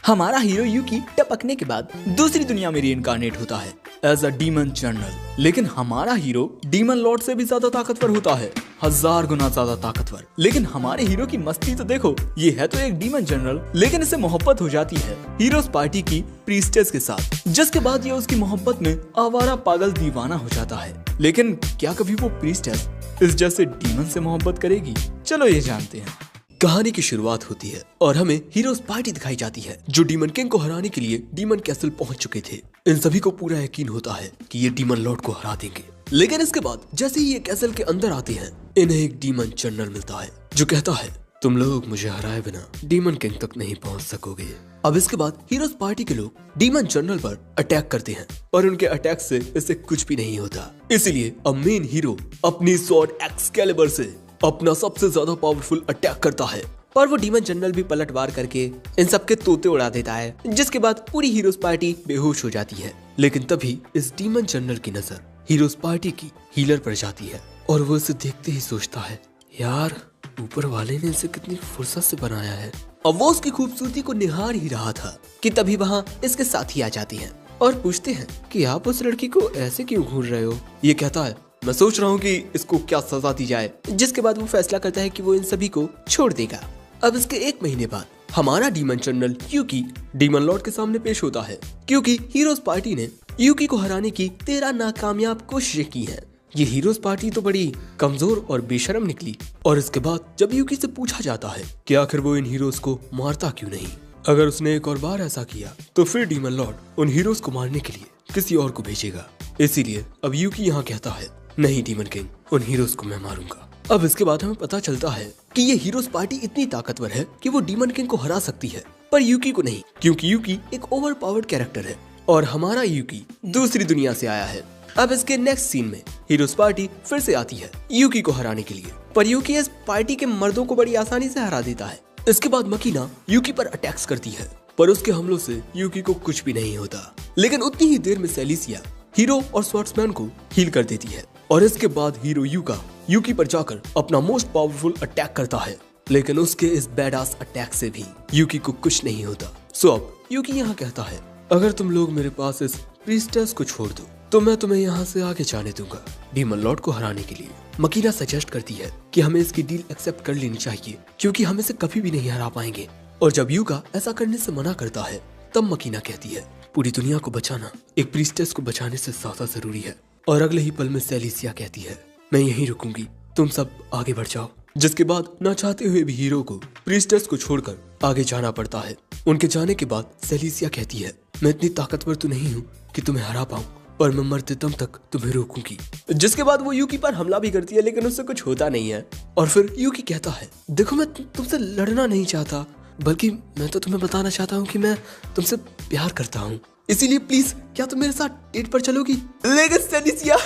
हमारा हीरो यूकी टपकने के बाद दूसरी दुनिया में रीइंकार्नेट होता है एज अ डीमन जनरल। लेकिन हमारा हीरो डीमन लॉर्ड से भी ज्यादा ताकतवर होता है, 1000 गुना ज्यादा ताकतवर। लेकिन हमारे हीरो की मस्ती तो देखो, ये है तो एक डीमन जनरल, लेकिन इसे मोहब्बत हो जाती है हीरोज पार्टी की प्रीस्टेस के साथ, जिसके बाद ये उसकी मोहब्बत में आवारा पागल दीवाना हो जाता है। लेकिन क्या कभी वो प्रीस्टेस इस जैसे डीमन से मोहब्बत करेगी? चलो ये जानते हैं। कहानी की शुरुआत होती है और हमें हीरोज पार्टी दिखाई जाती है जो डीमन किंग को हराने के लिए डीमन कैसल पहुंच चुके थे। इन सभी को पूरा यकीन होता है कि ये डीमन लॉर्ड को हरा देंगे। लेकिन इसके बाद जैसे ही ये कैसल के अंदर आते हैं, इन्हें एक डीमन जनरल मिलता है जो कहता है तुम लोग मुझे हराए बिना डीमन किंग तक नहीं पहुंच सकोगे। अब इसके बाद हीरोज पार्टी के लोग डीमन जनरल पर अटैक करते हैं और उनके अटैक से इसे कुछ भी नहीं होता। इसीलिए अब मेन हीरो अपनी स्वॉर्ड एक्सकैलिबर से अपना सबसे ज्यादा पावरफुल अटैक करता है, पर वो डीमन जनरल भी पलटवार करके इन सबके तोते उड़ा देता है, जिसके बाद पूरी हीरोज पार्टी बेहोश हो जाती है। लेकिन तभी इस डीमन जनरल की नजर हीरोज पार्टी की हीलर पर जाती है और वो इसे देखते ही सोचता है, यार ऊपर वाले ने इसे कितनी फुर्सत से बनाया है। अब वो उसकी खूबसूरती को निहार ही रहा था कि तभी वहाँ इसके साथी आ जाती हैं और पूछते हैं कि आप उस लड़की को ऐसे क्यों घूर रहे हो। ये कहता है मैं सोच रहा हूँ कि इसको क्या सजा दी जाए, जिसके बाद वो फैसला करता है कि वो इन सभी को छोड़ देगा। अब इसके 1 महीने बाद हमारा डीमन जनरल यूकी डीमन लॉर्ड के सामने पेश होता है, क्योंकि हीरोज पार्टी ने यूकी को हराने की 13 नाकामयाब कोशिशें की हैं। ये हीरोज पार्टी तो बड़ी कमजोर और बेशर्म निकली। और इसके बाद जब यूकी से पूछा जाता है कि आखिर वो इन हीरोज को मारता क्यों नहीं, अगर उसने एक और बार ऐसा किया तो फिर डीमन लॉर्ड उन हीरोज को मारने के लिए किसी और को भेजेगा। इसीलिए अब यूकी यहाँ कहता है नहीं डीमन किंग, उन हीरोज को मैं मारूंगा। अब इसके बाद हमें पता चलता है कि ये हीरोज पार्टी इतनी ताकतवर है कि वो डीमन किंग को हरा सकती है, पर यूकी को नहीं, क्योंकि यूकी एक ओवर पावर्ड कैरेक्टर है और हमारा यूकी दूसरी दुनिया से आया है। अब इसके नेक्स्ट सीन में हीरोज पार्टी फिर से आती है यूकी को हराने के लिए, पर यूकी इस पार्टी के मर्दों को बड़ी आसानी से हरा देता है। इसके बाद मकीना यूकी पर अटैक्स करती है, पर उसके हमलों से यूकी को कुछ भी नहीं होता। लेकिन उतनी ही देर में सेलिसिया हीरो और स्वॉर्ड्समैन को हील कर देती है और इसके बाद हीरो यूका यूकी पर जाकर अपना मोस्ट पावरफुल अटैक करता है। लेकिन उसके इस बैडास अटैक से भी यूकी को कुछ नहीं होता। सो अब यूकी यहाँ कहता है अगर तुम लोग मेरे पास इस प्रीस्टेस को छोड़ दो तो मैं तुम्हें यहाँ से आगे जाने दूंगा डीमन लॉर्ड को हराने के लिए। मकीना सजेस्ट करती है कि हमें इसकी डील एक्सेप्ट कर लेनी चाहिए, क्योंकि हम इसे कभी भी नहीं हरा पाएंगे। और जब यूका ऐसा करने से मना करता है तब मकीना कहती है पूरी दुनिया को बचाना एक प्रीस्टेस को बचाने से ज्यादा जरूरी है। और अगले ही पल में सेलिसिया कहती है मैं यहीं रुकूंगी, तुम सब आगे बढ़ जाओ। जिसके बाद ना चाहते हुए भी हीरो को प्रीस्टेस को छोड़कर आगे जाना पड़ता है। उनके जाने के बाद सेलिसिया कहती है मैं इतनी ताकतवर तो नहीं हूँ कि तुम्हें हरा पाऊं, और मैं मरते दम तक तुम्हें रोकूंगी। जिसके बाद वो यूकी पर हमला भी करती है, लेकिन उससे कुछ होता नहीं है। और फिर यूकी कहता है देखो मैं तुमसे लड़ना नहीं चाहता, बल्कि मैं तो तुम्हें बताना चाहता हूँ कि मैं तुमसे प्यार करता हूँ, इसीलिए प्लीज क्या तुम मेरे साथ डेट पर चलोगी। लेकिन सेलिसिया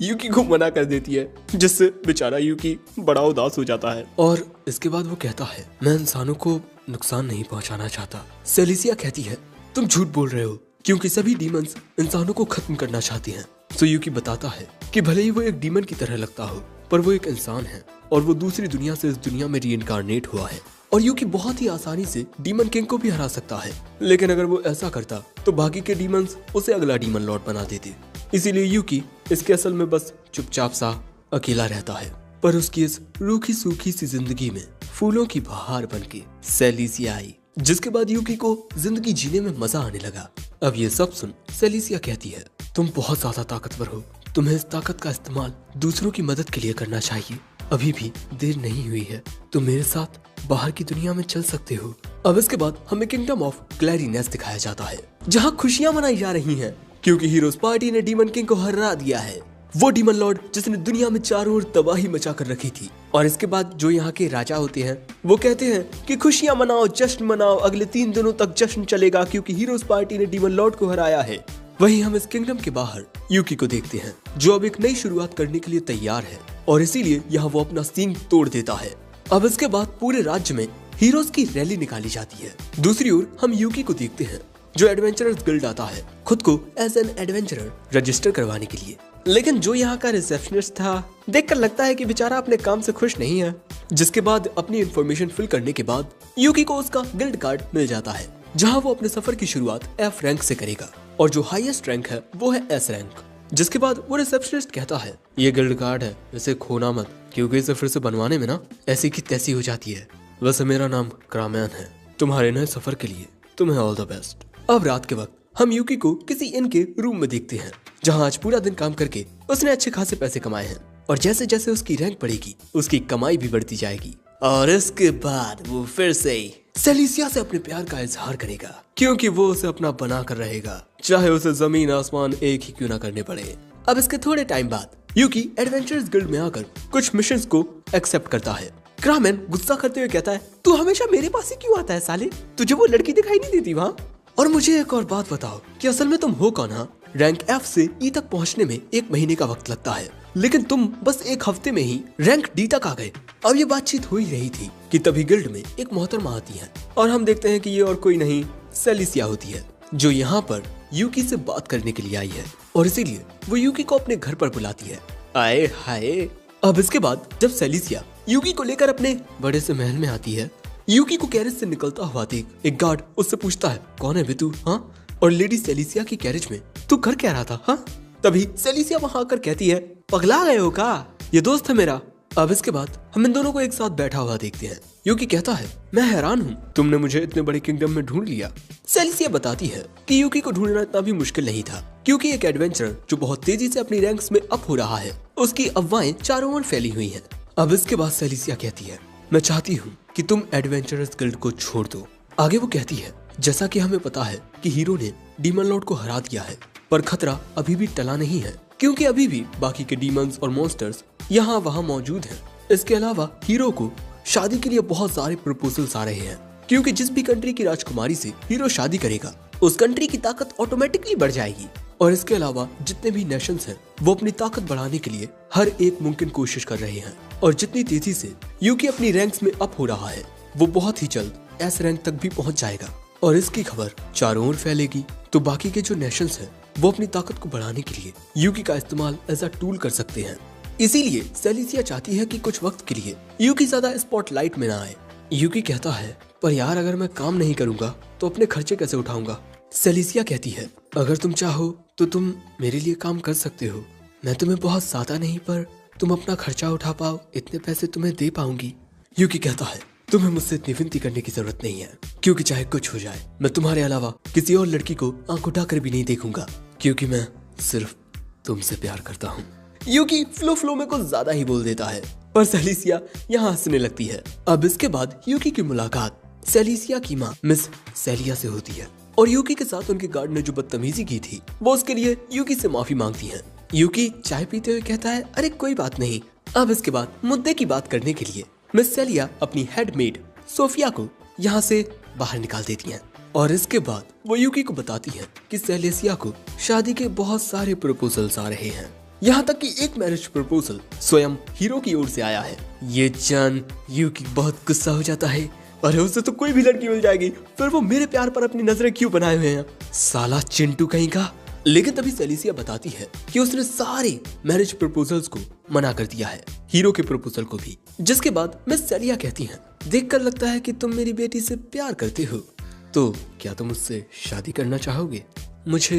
यूकी को मना कर देती है, जिससे बेचारा यूकी बड़ा उदास हो जाता है। और इसके बाद वो कहता है मैं इंसानों को नुकसान नहीं पहुंचाना चाहता। सेलिसिया कहती है तुम झूठ बोल रहे हो, क्योंकि सभी डीमंस इंसानों को खत्म करना चाहती हैं। सो यूकी बताता है कि भले ही वो एक डीमन की तरह लगता हो, पर वो एक इंसान है और वो दूसरी दुनिया से इस दुनिया में रीइंकार्नेट हुआ है। और यूकी बहुत ही आसानी से डीमन किंग को भी हरा सकता है, लेकिन अगर वो ऐसा करता तो बाकी के डीमंस उसे अगला डीमन लॉर्ड बना देते। इसीलिए यूकी इसके असल में बस चुपचाप सा अकेला रहता है। पर उसकी इस रूखी सूखी सी जिंदगी में फूलों की बहार बनके सेलिसिया आई, जिसके बाद यूकी को जिंदगी जीने में मजा आने लगा। अब ये सब सुन सेलिसिया कहती है तुम बहुत ज्यादा ताकतवर हो, तुम्हें इस ताकत का इस्तेमाल दूसरों की मदद के लिए करना चाहिए। अभी भी देर नहीं हुई है, तुम मेरे साथ बाहर की दुनिया में चल सकते हो। अब इसके बाद हमें किंगडम ऑफ क्लैरिनेस दिखाया जाता है, जहाँ खुशियां मनाई जा रही हैं, क्योंकि हीरोज पार्टी ने डीमन किंग को हरा दिया है। वो डीमन लॉर्ड जिसने दुनिया में चारों ओर तबाही मचा कर रखी थी। और इसके बाद जो यहाँ के राजा होते हैं वो कहते हैं कि खुशियां मनाओ, जश्न मनाओ, अगले 3 दिनों तक जश्न चलेगा, क्योंकि हीरोज पार्टी ने डीमन लॉर्ड को हराया है। वहीं हम इस किंगडम के बाहर यूकी को देखते हैं, जो अब एक नई शुरुआत करने के लिए तैयार है, और इसीलिए यहाँ वो अपना सींग तोड़ देता है। अब इसके बाद पूरे राज्य में हीरोज की रैली निकाली जाती है। दूसरी ओर हम यूकी को देखते हैं, जो एडवेंचरर्स गिल्ड आता है खुद को एज एन एडवेंचरर रजिस्टर करवाने के लिए। लेकिन जो यहाँ का रिसेप्शनिस्ट था, देखकर लगता है कि बेचारा अपने काम से खुश नहीं है। जिसके बाद अपनी इंफॉर्मेशन फिल करने के बाद यूकी को उसका गिल्ड कार्ड मिल जाता है, जहाँ वो अपने सफर की शुरुआत F रैंक से करेगा और जो हाईएस्ट रैंक है वो है S रैंक। जिसके बाद वो रिसेप्शनिस्ट कहता है, ये गिल्ड कार्ड है, इसे खोना मत, क्योंकि इसे फिर से बनवाने में ना ऐसी की तैसी हो जाती है। वैसे मेरा नाम क्रामैन है, तुम्हारे नए सफर के लिए तुम्हें ऑल द बेस्ट। अब रात के वक्त हम यूकी को किसी इन के रूम में देखते हैं, जहाँ आज पूरा दिन काम करके उसने अच्छे खासे पैसे कमाए हैं और जैसे जैसे उसकी रैंक बढ़ेगी उसकी कमाई भी बढ़ती जाएगी। और इसके बाद वो फिर से सेलिसिया से अपने प्यार का इजहार करेगा, क्योंकि वो उसे अपना बना कर रहेगा, चाहे उसे जमीन आसमान एक ही क्यों ना करने पड़े। अब इसके थोड़े टाइम बाद यूकी एडवेंचरस गिल्ड में आकर कुछ मिशंस को एक्सेप्ट करता है। क्रामैन गुस्सा करते हुए कहता है, तू हमेशा मेरे पास ही क्यों आता है साले, तुझे वो लड़की दिखाई नहीं देती वहाँ? और मुझे एक और बात बताओ कि असल में तुम हो कौन? हाँ, रैंक F से E तक पहुँचने में 1 महीने का वक्त लगता है, लेकिन तुम बस 1 हफ्ते में ही रैंक D तक आ गए। अब ये बातचीत हो ही रही थी कि तभी गिल्ड में एक मोहतरमा आती है और हम देखते हैं कि ये और कोई नहीं सेलिसिया होती है, जो यहाँ पर यूकी से बात करने के लिए आई है और इसीलिए वो यूकी को अपने घर पर बुलाती है। आए हाय। अब इसके बाद जब सेलिसिया यूकी को लेकर अपने बड़े से महल में आती है, यूकी को कैरेज से निकलता हुआ देख एक गार्ड उससे पूछता है, कौन है बे तू? हाँ? और लेडी सेलिसिया की कैरेज में तू कर क्या रहा था? हाँ? तभी सेलिसिया वहां आकर कहती है, पगला गए हो का? ये दोस्त है मेरा। अब इसके बाद हम इन दोनों को एक साथ बैठा हुआ देखते हैं। यूकी कहता है, मैं हैरान हूँ, तुमने मुझे इतने बड़े किंगडम में ढूंढ लिया। सेलिसिया बताती है कि यूकी को ढूंढना इतना भी मुश्किल नहीं था, क्योंकि एक एडवेंचरर जो बहुत तेजी से अपनी रैंक्स में अप हो रहा है, उसकी अफवाहें चारों ओर फैली हुई हैं। अब इसके बाद सेलिसिया कहती है, मैं चाहती हूँ कि तुम एडवेंचरस गिल्ड को छोड़ दो। आगे वो कहती है, जैसा कि हमें पता है कि हीरो ने डीमन लॉर्ड को हरा दिया है, पर खतरा अभी भी टला नहीं है, क्योंकि अभी भी बाकी के डीमंस और मॉन्स्टर्स यहाँ वहाँ मौजूद हैं। इसके अलावा हीरो को शादी के लिए बहुत सारे प्रपोजल्स आ रहे हैं, क्योंकि जिस भी कंट्री की राजकुमारी से हीरो शादी करेगा उस कंट्री की ताकत ऑटोमेटिकली बढ़ जाएगी। और इसके अलावा जितने भी नेशंस हैं वो अपनी ताकत बढ़ाने के लिए हर एक मुमकिन कोशिश कर रहे हैं। और जितनी तेजी से यूकी अपनी रैंक्स में अप हो रहा है, वो बहुत ही जल्द एस रैंक तक भी पहुंच जाएगा और इसकी खबर चारों ओर फैलेगी, तो बाकी के जो नेशंस हैं वो अपनी ताकत को बढ़ाने के लिए यूकी का इस्तेमाल एज अ टूल कर सकते हैं। इसीलिए सेलिसिया चाहती है कि कुछ वक्त के लिए यूकी ज्यादा स्पॉटलाइट में ना आए। यूकी कहता है, पर यार अगर मैं काम नहीं करूंगा तो अपने खर्चे कैसे उठाऊंगा? सेलिसिया कहती है, अगर तुम चाहो तो तुम मेरे लिए काम कर सकते हो, मैं तुम्हें बहुत ज्यादा नहीं पर तुम अपना खर्चा उठा पाओ इतने पैसे तुम्हें दे पाऊंगी। यूकी कहता है, तुम्हें मुझसे इतनी विनती करने की जरूरत नहीं है, क्योंकि चाहे कुछ हो जाए मैं तुम्हारे अलावा किसी और लड़की को आंख उठाकर भी नहीं देखूंगा, क्योंकि मैं सिर्फ तुमसे प्यार करता हूँ। यूकी फ्लो में कुछ ज्यादा ही बोल देता है, पर सेलिसिया यहाँ हंसने लगती है। अब इसके बाद यूकी की मुलाकात सेलिसिया की माँ मिस सेलिया से होती है और यूकी के साथ उनके गार्ड ने जो बदतमीजी की थी वो उसके लिए यूकी से माफी मांगती है। यूकी चाय पीते हुए कहता है, अरे कोई बात नहीं। अब इसके बाद मुद्दे की बात करने के लिए मिस सेलिया अपनी हेडमेड सोफिया को यहाँ से बाहर निकाल देती हैं और इसके बाद वो यूकी को बताती हैं कि सेलिसिया को शादी के बहुत सारे प्रपोजल्स आ रहे हैं, यहाँ तक कि एक मैरिज प्रपोजल स्वयं हीरो की ओर से आया है। ये जान यूकी बहुत गुस्सा हो जाता है, अरे उससे तो कोई भी लड़की मिल जाएगी, फिर वो मेरे प्यार पर अपनी नजरें क्यों बनाए हुए हैं, साला चिंटू कहीं का। लेकिन तभी सेलिसिया बताती है कि उसने सारे मैरिज प्रपोजल्स को मना कर दिया है, हीरो के प्रपोजल को भी। जिसके बाद मिस सेलिया कहती हैं, देखकर लगता है कि तुम मेरी बेटी से प्यार करते हो, तो क्या तुम उससे शादी करना चाहोगे? मुझे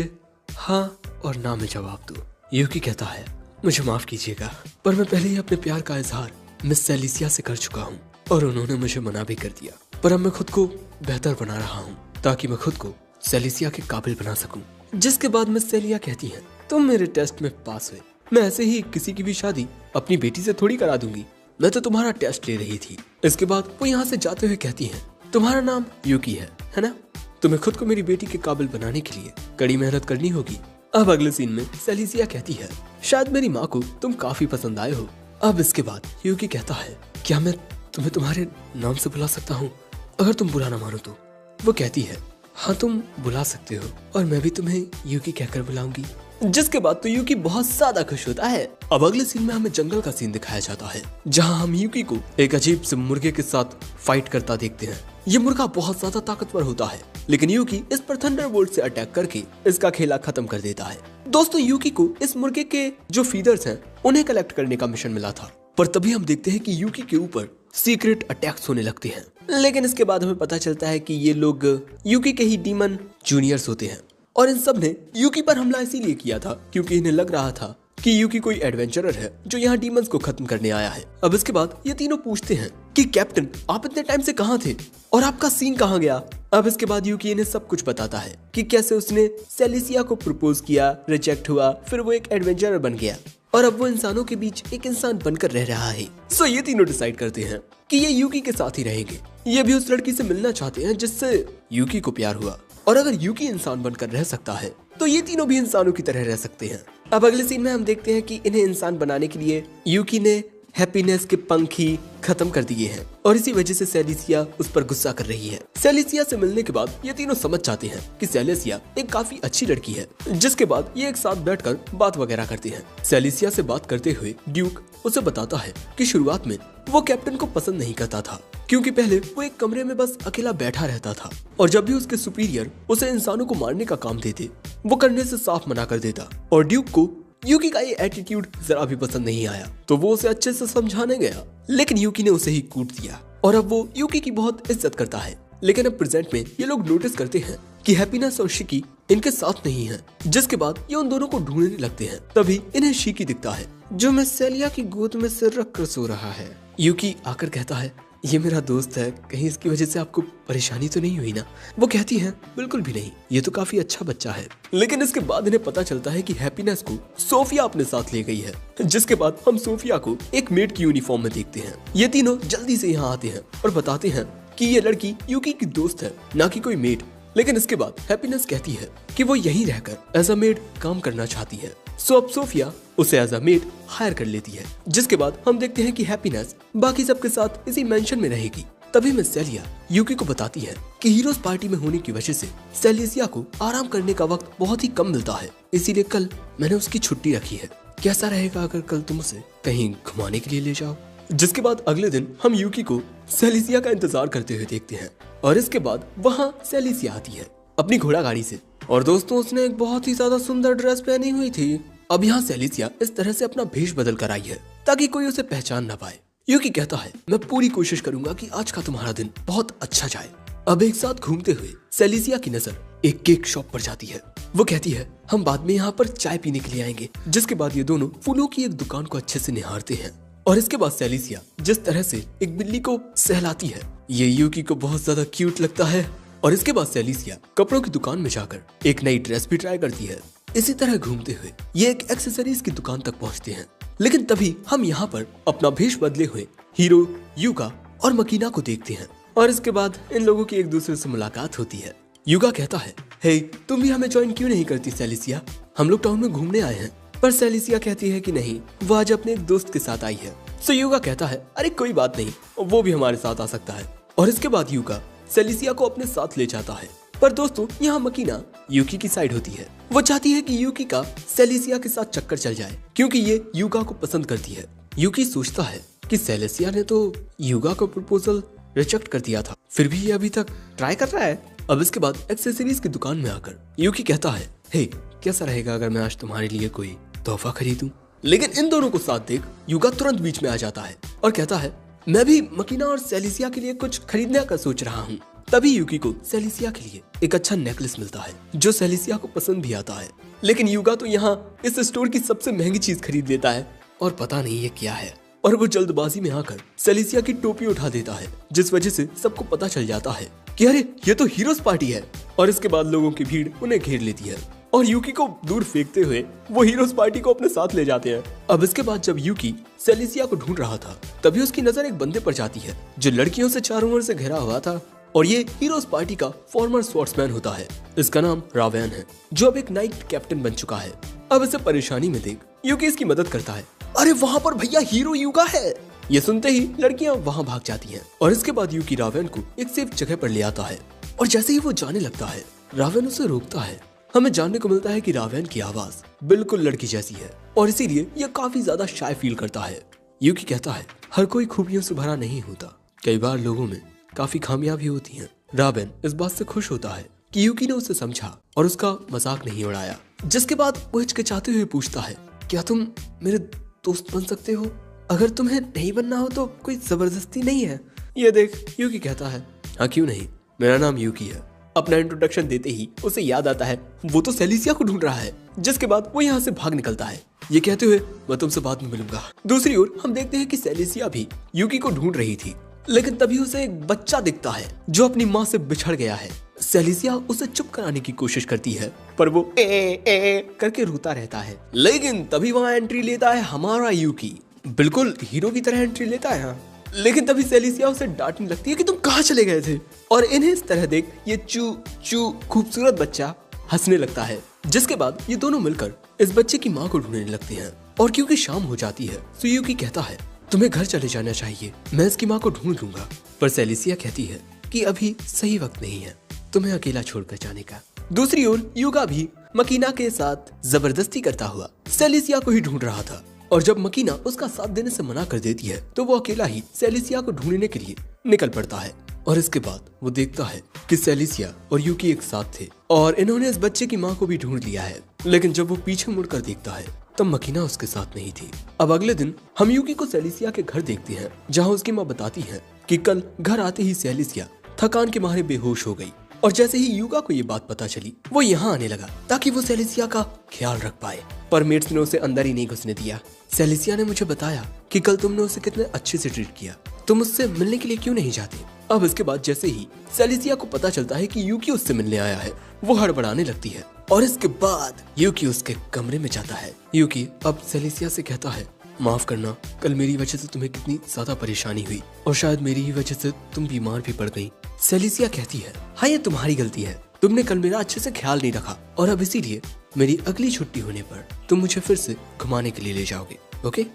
हाँ और ना में जवाब दो। यूकी कहता है, मुझे माफ कीजिएगा, पर मैं पहले ही अपने प्यार का इजहार मिस सेलिसिया से कर चुका हूँ और उन्होंने मुझे मना भी कर दिया, पर अब मैं खुद को बेहतर बना रहा हूँ ताकि मैं खुद को सेलिसिया के काबिल बना सकूं। जिसके बाद मिस सेलिया कहती है, तुम मेरे टेस्ट में पास हुए, मैं ऐसे ही किसी की भी शादी अपनी बेटी से थोड़ी करा दूंगी, मैं तो तुम्हारा टेस्ट ले रही थी। इसके बाद वो यहाँ से जाते हुए कहती है, तुम्हारा नाम यूकी है ना? तुम्हें खुद को मेरी बेटी के काबिल बनाने के लिए कड़ी मेहनत करनी होगी। अब अगले सीन में सेलिसिया कहती है, शायद मेरी माँ को तुम काफी पसंद आए हो। अब इसके बाद यूकी कहता है, क्या मैं तुम्हें तुम्हारे नाम से बुला सकता हूँ अगर तुम बुरा ना मानो तो? वो कहती है, हाँ तुम बुला सकते हो और मैं भी तुम्हें यूकी कहकर बुलाऊंगी। जिसके बाद तो यूकी बहुत ज्यादा खुश होता है। अब अगले सीन में हमें जंगल का सीन दिखाया जाता है, जहाँ हम यूकी को एक अजीब से मुर्गे के साथ फाइट करता देखते हैं। ये मुर्गा बहुत ज्यादा ताकतवर होता है, लेकिन यूकी इस पर थंडरबोल्ट से अटैक करके इसका खेला खत्म कर देता है। दोस्तों, यूकी को इस मुर्गे के जो फीदर्स हैं उन्हें कलेक्ट करने का मिशन मिला था, पर तभी हम देखते हैं कि यूकी के ऊपर सीक्रेट अटैक्स होने लगते हैं लेकिन इसके बाद हमें पता चलता है कि ये लोग यूकी के ही डीमन जूनियर्स होते हैं और इन सब ने यूकी पर हमला इसीलिए किया था क्योंकि इन्हें लग रहा था कि यूकी कोई एडवेंचरर है जो यहाँ डीमंस को खत्म करने आया है। अब इसके बाद ये तीनों पूछते हैं कि कैप्टन आप इतने टाइम से कहाँ थे और आपका सीन कहाँ गया। अब इसके बाद यूकी इन्हें सब कुछ बताता है कि कैसे उसने सेलिसिया को प्रपोज किया, रिजेक्ट हुआ, फिर वो एक एडवेंचरर बन गया और अब वो इंसानों के बीच एक इंसान बनकर रह रहा है। सो ये तीनों डिसाइड करते हैं कि ये यूकी के साथ ही रहेंगे। ये भी उस लड़की से मिलना चाहते हैं जिससे यूकी को प्यार हुआ और अगर यूकी इंसान बनकर रह सकता है तो ये तीनों भी इंसानों की तरह रह सकते हैं। अब अगले सीन में हम देखते हैं कि इन्हें इंसान बनाने के लिए यूकी ने हैप्पीनेस के पंख ही खत्म कर दिए हैं और इसी वजह से सेलिसिया उस पर गुस्सा कर रही है। सेलिसिया से मिलने के बाद ये तीनों समझ जाते हैं कि सेलिसिया एक काफी अच्छी लड़की है, जिसके बाद ये एक साथ बैठकर बात वगैरह करते हैं। सेलिसिया से बात करते हुए ड्यूक उसे बताता है कि शुरुआत में वो कैप्टन को पसंद नहीं करता था क्योंकि पहले वो एक कमरे में बस अकेला बैठा रहता था और जब भी उसके सुपीरियर उसे इंसानों को मारने का काम देते वो करने से साफ मना कर देता और ड्यूक को यूकी का ये एटीट्यूड जरा भी पसंद नहीं आया तो वो उसे अच्छे से समझाने गया, लेकिन यूकी ने उसे ही कूट दिया और अब वो यूकी की बहुत इज्जत करता है। लेकिन अब प्रेजेंट में ये लोग नोटिस करते हैं कि हैप्पीनेस और शिकी इनके साथ नहीं है, जिसके बाद ये उन दोनों को ढूंढने लगते हैं। तभी इन्हें शिकी दिखता है जो मिस सेलिया की गोद में सिर रख कर सो रहा है। यूकी आकर कहता है ये मेरा दोस्त है, कहीं इसकी वजह से आपको परेशानी तो नहीं हुई ना। वो कहती है बिल्कुल भी नहीं, ये तो काफी अच्छा बच्चा है। लेकिन इसके बाद इन्हें पता चलता है कि हैप्पीनेस को सोफिया अपने साथ ले गई है, जिसके बाद हम सोफिया को एक मेड की यूनिफॉर्म में देखते हैं। ये तीनों जल्दी से यहाँ आते हैं और बताते हैं कि ये लड़की यूकी की दोस्त है, ना कि कोई मेड। लेकिन इसके बाद हैप्पीनेस कहती है कि वो यहीं रहकर एज अ मेड काम करना चाहती है। सो अब सोफिया उसे एज अ मेड हायर कर लेती है, जिसके बाद हम देखते हैं कि हैप्पीनेस बाकी सबके साथ इसी मेंशन में रहेगी। तभी मिस सेलिया यूकी को बताती है कि हीरोज पार्टी में होने की वजह से सेलिसिया को आराम करने का वक्त बहुत ही कम मिलता है, इसीलिए कल मैंने उसकी छुट्टी रखी है। कैसा रहेगा अगर कल तुम उसे कहीं घुमाने के लिए ले जाओ। जिसके बाद अगले दिन हम यूकी को सेलिसिया का इंतजार करते हुए देखते हैं और इसके बाद वहाँ सेलिसिया आती है अपनी घोड़ा गाड़ी से और दोस्तों उसने एक बहुत ही ज्यादा सुंदर ड्रेस पहनी हुई थी। अब यहाँ सेलिसिया इस तरह से अपना भेष बदल कर आई है ताकि कोई उसे पहचान ना पाए। यूकी कहता है मैं पूरी कोशिश करूंगा कि आज का तुम्हारा दिन बहुत अच्छा जाए। अब एक साथ घूमते हुए सेलिसिया की नजर एक केक शॉप पर जाती है। वो कहती है हम बाद में यहाँ पर चाय पीने के लिए आएंगे। जिसके बाद ये दोनों फूलों की एक दुकान को अच्छे से निहारते हैं और इसके बाद सेलिसिया जिस तरह से एक बिल्ली को सहलाती है ये यूकी को बहुत ज्यादा क्यूट लगता है। और इसके बाद सेलिसिया कपड़ों की दुकान में जाकर एक नई ड्रेस भी ट्राई करती है। इसी तरह घूमते हुए ये एक एक्सेसरीज की दुकान तक पहुंचते हैं, लेकिन तभी हम यहाँ पर अपना भेष बदले हुए हीरो युगा और मकीना को देखते हैं और इसके बाद इन लोगों की एक दूसरे से मुलाकात होती है। युगा कहता है हे तुम भी हमें ज्वाइन क्यों नहीं करती सेलिसिया, हम लोग टाउन में घूमने आए हैं। पर सेलिसिया कहती है कि नहीं, वो आज अपने एक दोस्त के साथ आई है। सो युगा कहता है अरे कोई बात नहीं, वो भी हमारे साथ आ सकता है। और इसके बाद युगा सेलिसिया को अपने साथ ले जाता है। पर दोस्तों यहाँ मकीना यूकी की साइड होती है। वो चाहती है कि यूकी का सेलिसिया के साथ चक्कर चल जाए क्योंकि ये युगा को पसंद करती है। यूकी सोचता है कि सेलिसिया ने तो युगा का प्रपोजल रिजेक्ट कर दिया था, फिर भी ये अभी तक ट्राई कर रहा है। अब इसके बाद एक्सेसरीज की दुकान में आकर यूकी कहता है हे कैसा रहेगा अगर मैं आज तुम्हारे लिए कोई तोहफा खरीदूं। लेकिन इन दोनों को साथ देख युगा तुरंत बीच में आ जाता है और कहता है मैं भी मकीना और सेलिसिया के लिए कुछ खरीदने का सोच रहा हूँ। तभी यूकी को सेलिसिया के लिए एक अच्छा नेकलेस मिलता है जो सेलिसिया को पसंद भी आता है। लेकिन युगा तो यहाँ इस स्टोर की सबसे महंगी चीज खरीद लेता है और पता नहीं ये क्या है और वो जल्दबाजी में आकर सेलिसिया की टोपी उठा देता है, जिस वजह से सबको पता चल जाता है कि अरे ये तो हीरोज पार्टी है। और इसके बाद लोगों की भीड़ उन्हें घेर लेती है और यूकी को दूर फेंकते हुए वो हीरोज पार्टी को अपने साथ ले जाते हैं। अब इसके बाद जब यूकी सेलिसिया को ढूंढ रहा था तभी उसकी नजर एक बंदे पर जाती है जो लड़कियों से चारों ओर से घिरा हुआ था और ये हीरोज पार्टी का फॉर्मर स्वॉर्ड्समैन होता है। इसका नाम रावेन है जो अब एक नाइट कैप्टन बन चुका है। अब इसे परेशानी में देख यूकी इसकी मदद करता है। अरे वहाँ पर भैया हीरो युगा है। ये सुनते ही लड़कियां वहाँ भाग जाती हैं और इसके बाद यूकी रावेन को एक सेफ जगह पर ले आता है और जैसे ही वो जाने लगता है रावेन उसे रोकता है। हमें जानने को मिलता है कि रावेन की आवाज बिल्कुल लड़की जैसी है और इसीलिए यह काफी ज्यादा शाय फील करता है। यूकी कहता है हर कोई खूबियों से भरा नहीं होता, कई बार लोगों में काफी खामियां भी होती हैं। रावेन इस बात से खुश होता है कि यूकी ने उसे समझा और उसका मजाक नहीं उड़ाया। जिसके बाद वो हिचकिचाते हुए पूछता है क्या तुम मेरे दोस्त बन सकते हो? अगर तुम्हें नहीं बनना हो तो कोई जबरदस्ती नहीं है। ये देख, यूकी कहता है, हाँ क्यों नहीं, मेरा नाम यूकी है। अपना इंट्रोडक्शन देते ही उसे याद आता है वो तो सेलिसिया को ढूंढ रहा है, जिसके बाद वो यहाँ से भाग निकलता है, ये कहते हुए मैं तुमसे बाद में मिलूंगा। दूसरी ओर हम देखते हैं कि सेलिसिया भी यूकी को ढूंढ रही थी, लेकिन तभी उसे एक बच्चा दिखता है जो अपनी माँ से बिछड़ गया है। सेलिसिया उसे चुप कराने की कोशिश करती है, पर वो ए करके रोता रहता है। लेकिन तभी वहाँ एंट्री लेता है हमारा यूकी, बिल्कुल हीरो की तरह एंट्री लेता है। लेकिन तभी सेलिसिया उसे डांटने लगती है कि तुम कहाँ चले गए थे, और इन्हें इस तरह देख ये चू खूबसूरत बच्चा हंसने लगता है। जिसके बाद ये दोनों मिलकर इस बच्चे की माँ को ढूंढने लगते हैं, और क्योंकि शाम हो जाती है तो यूकी कहता है तुम्हें घर चले जाना चाहिए, मैं इसकी माँ को ढूंढ लूंगा। पर सेलिसिया कहती है कि अभी सही वक्त नहीं है तुम्हें अकेला छोड़कर जाने का। दूसरी ओर युगा भी मकीना के साथ जबरदस्ती करता हुआ सेलिसिया को ही ढूंढ रहा था, और जब मकीना उसका साथ देने से मना कर देती है तो वो अकेला ही सेलिसिया को ढूंढने के लिए निकल पड़ता है। और इसके बाद वो देखता है कि सेलिसिया और यूकी एक साथ थे और इन्होंने इस बच्चे की माँ को भी ढूंढ लिया है। लेकिन जब वो पीछे मुड़कर देखता है तब मकीना उसके साथ नहीं थी। अब अगले दिन हम यूकी को सेलिसिया के घर देखते हैं, जहाँ उसकी माँ बताती है कि कल घर आते ही सेलिसिया थकान के मारे बेहोश हो गई, और जैसे ही युगा को ये बात पता चली वो यहाँ आने लगा ताकि वो सेलिसिया का ख्याल रख पाए, पर मेट्स ने उसे अंदर ही नहीं घुसने दिया। सेलिसिया ने मुझे बताया कि कल तुमने उसे कितने अच्छे से ट्रीट किया, तुम उससे मिलने के लिए क्यों नहीं जाते। अब इसके बाद जैसे ही सेलिसिया को पता चलता है कि यूकी उससे मिलने आया है, वो हड़बड़ाने लगती है, और इसके बाद यूकी उसके कमरे में जाता है। यूकी अब सेलिसिया से कहता है माफ करना, कल मेरी वजह से तुम्हें कितनी ज्यादा परेशानी हुई, और शायद मेरी ही वजह से तुम बीमार भी पड़ गई। सेलिसिया कहती है हाँ ये तुम्हारी गलती है, तुमने कल मेरा अच्छे से ख्याल नहीं रखा, और अब इसीलिए मेरी अगली छुट्टी होने पर तुम मुझे फिर से घुमाने के लिए ले जाओगे, ओके।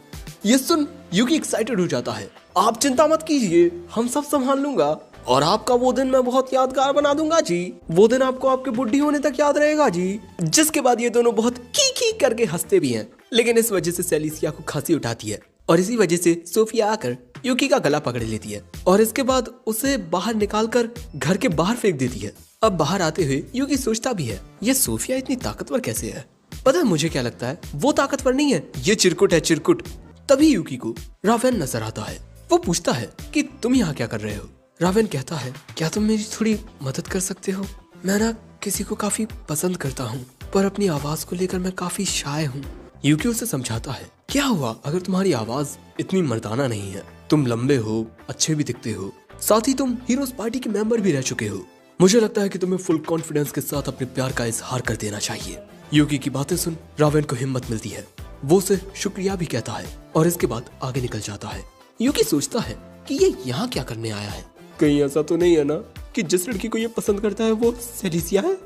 ये सुन यूकी एक्साइटेड हो जाता है, आप चिंता मत कीजिए, हम सब संभाल लूंगा, और आपका वो दिन मैं बहुत यादगार बना दूंगा जी, वो दिन आपको आपके बुढ़ी होने तक याद रहेगा जी। जिसके बाद ये दोनों बहुत की करके हंसते भी हैं, लेकिन इस वजह से सेलिसिया को खांसी उठाती है, और इसी वजह से सोफिया आकर यूकी का गला पकड़ लेती है, और इसके बाद उसे बाहर निकालकर घर के बाहर फेंक देती है। अब बाहर आते हुए यूकी सोचता भी है ये सोफिया इतनी ताकतवर कैसे है। पता है मुझे क्या लगता है, वो ताकतवर नहीं है, ये चिरकुट है, चिरकुट। तभी यूकी को रावेन नजर आता है, वो पूछता है कि तुम यहाँ क्या कर रहे हो। रावेन कहता है क्या तुम मेरी थोड़ी मदद कर सकते हो, मैं ना किसी को काफी पसंद करता हूँ, पर अपनी आवाज को लेकर मैं काफी शाय हूँ। यूकी उसे समझाता है क्या हुआ अगर तुम्हारी आवाज इतनी मर्दाना नहीं है, तुम लंबे हो, अच्छे भी दिखते हो, साथ ही तुम हीरोज पार्टी के मेंबर भी रह चुके हो, मुझे लगता है कि तुम्हें फुल कॉन्फिडेंस के साथ अपने प्यार का इजहार कर देना चाहिए। यूकी की बातें सुन रावेन को हिम्मत मिलती है, वो उसे शुक्रिया भी कहता है, और इसके बाद आगे निकल जाता है। यूकी सोचता है कि ये यहाँ क्या करने आया है, कहीं ऐसा तो नहीं है ना कि जिस लड़की को ये पसंद करता है वो सेलिसिया है।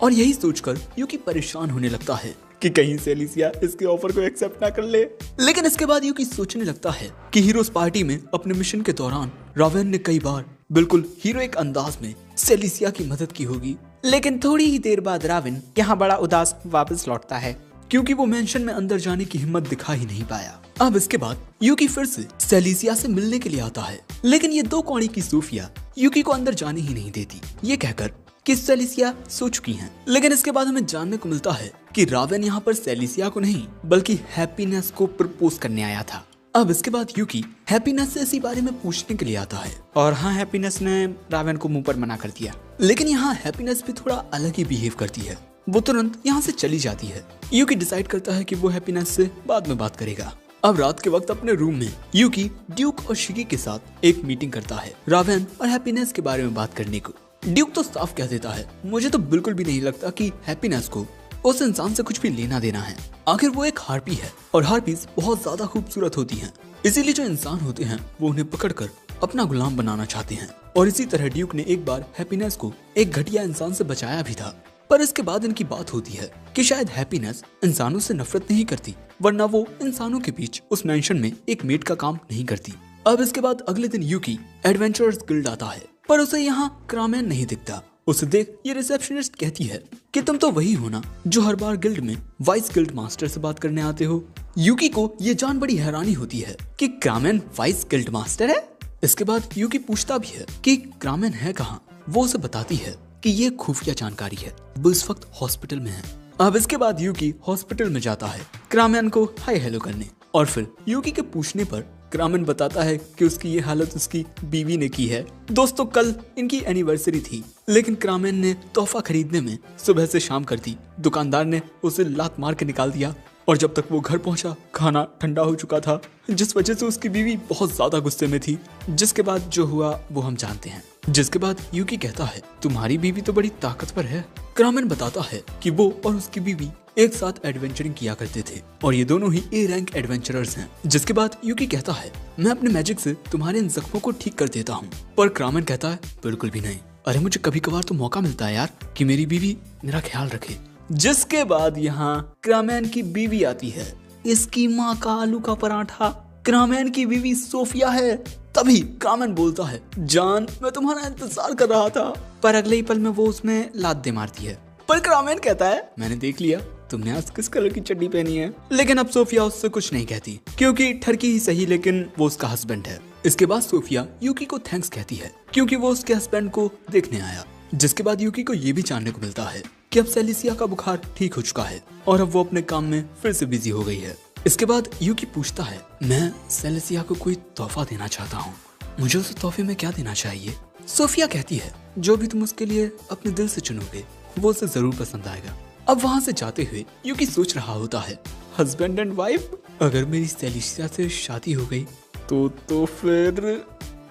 और यही सोचकर यूकी परेशान होने लगता है कि कहीं सेलिसिया इसके ऑफर को एक्सेप्ट ना कर ले। लेकिन इसके बाद यूकी सोचने लगता है कि हीरोज पार्टी में अपने मिशन के दौरान रावेन ने कई बार बिल्कुल हीरोइक अंदाज में सेलिसिया की मदद की होगी, लेकिन थोड़ी ही देर बाद रावेन यहाँ बड़ा उदास वापस लौटता है क्योंकि वो मेंशन में अंदर जाने की हिम्मत दिखा ही नहीं पाया। अब इसके बाद यूकी फिर से सेलिसिया से मिलने के लिए आता है, लेकिन ये दो कौड़ी की सोफिया यूकी को अंदर जाने ही नहीं देती, ये कहकर कि सेलिसिया सो चुकी हैं। लेकिन इसके बाद हमें जानने को मिलता है कि रावेन यहाँ पर सेलिसिया को नहीं बल्कि हैप्पीनेस को प्रपोज करने आया था। अब इसके बाद यूकी हैप्पीनेस से इसी बारे में पूछने के लिए आता है, और हाँ हैप्पीनेस ने रावेन को मुंह पर मना कर दिया। लेकिन यहाँ हैप्पीनेस भी थोड़ा अलग ही बिहेव करती है, वो तुरंत यहाँ से चली जाती है। यूकी डिसाइड करता है कि वो हैप्पीनेस से बाद में बात करेगा। अब रात के वक्त अपने रूम में यूकी ड्यूक और शिकी के साथ एक मीटिंग करता है रावेन और हैप्पीनेस के बारे में बात करने को। ड्यूक तो साफ कह देता है मुझे तो बिल्कुल भी नहीं लगता कि हैप्पीनेस को उस इंसान से कुछ भी लेना देना है, आखिर वो एक हार्पी है और हार्पीज बहुत ज्यादा खूबसूरत होती हैं, इसीलिए जो इंसान होते हैं वो उन्हें पकड़कर अपना गुलाम बनाना चाहते हैं। और इसी तरह ड्यूक ने एक बार हैप्पीनेस को एक घटिया इंसान से बचाया भी था। पर इसके बाद इनकी बात होती है कि शायद हैप्पीनेस इंसानों से नफरत नहीं करती, वरना वो इंसानों के बीच उस मेंशन में एक मेड का काम नहीं करती। अब इसके बाद अगले दिन यूकी एडवेंचरर्स गिल्ड आता है, पर उसे यहाँ क्रामेन नहीं दिखता। उसे देख ये रिसेप्शनिस्ट कहती है कि तुम तो वही हो ना जो हर बार गिल्ड में वाइस गिल्ड मास्टर से बात करने आते हो। यूकी को ये जान बड़ी हैरानी होती है कि क्रामेन वाइस गिल्ड मास्टर है। इसके बाद यूकी पूछता भी है कि क्रामेन है कहाँ। वो उसे बताती है कि ये खुफिया जानकारी है, वो इस वक्त हॉस्पिटल में है। अब इसके बाद यूकी हॉस्पिटल में जाता है क्रामेन को हाय हेलो करने, और फिर यूकी के पूछने पर क्रामेन बताता है कि उसकी ये हालत उसकी बीवी ने की है। दोस्तों कल इनकी एनिवर्सरी थी, लेकिन क्रामेन ने तोहफा खरीदने में सुबह से शाम कर दी। दुकानदार ने उसे लात मार के निकाल दिया और जब तक वो घर पहुंचा खाना ठंडा हो चुका था, जिस वजह से उसकी बीवी बहुत ज्यादा गुस्से में थी। जिसके बाद जो हुआ वो हम जानते हैं। जिसके बाद यूकी कहता है तुम्हारी बीवी तो बड़ी ताकतवर है। क्रामेन बताता है कि वो और उसकी बीवी एक साथ एडवेंचरिंग किया करते थे और ये दोनों ही ए रैंक एडवेंचरर्स हैं। जिसके बाद यूकी कहता है मैं अपने मैजिक से तुम्हारे इन जख्मों को ठीक कर देता हूँ। पर क्रामेन कहता है बिल्कुल भी नहीं। अरे मुझे कभी कभार तो मौका मिलता है यार कि मेरी बीवी मेरा ख्याल रखे। जिसके बाद यहाँ क्रामेन की बीवी आती है। इसकी माँ का आलू का पराठा क्रामेन की बीवी सोफिया है। तभी क्रामेन बोलता है जान मैं तुम्हारा इंतजार कर रहा था, पर अगले ही पल में वो उसमें लात दे मारती है। पर क्रामेन कहता है मैंने देख लिया तुमने आज किस कलर की चड्डी पहनी है। लेकिन अब सोफिया उससे कुछ नहीं कहती क्योंकि ठरकी ही सही लेकिन वो उसका हस्बैंड है। इसके बाद सोफिया यूकी को थैंक्स कहती है क्योंकि वो उसके हस्बैंड को देखने आया। जिसके बाद यूकी को ये भी जानने को मिलता है कि अब सेलिसिया का बुखार ठीक हो चुका है और अब वो अपने काम में फिर से बिजी हो गई है। इसके बाद यूकी पूछता है मैं सेलिसिया को कोई तोहफा देना चाहता हूँ, मुझे उस तोहफे में क्या देना चाहिए। सोफिया कहती है जो भी तुम उसके लिए अपने दिल से चुनोगे वो उसे जरूर पसंद आएगा। अब वहाँ से जाते हुए यूकी सोच रहा होता है हस्बैंड एंड वाइफ, अगर मेरी सेलिसिया से शादी हो गई तो फिर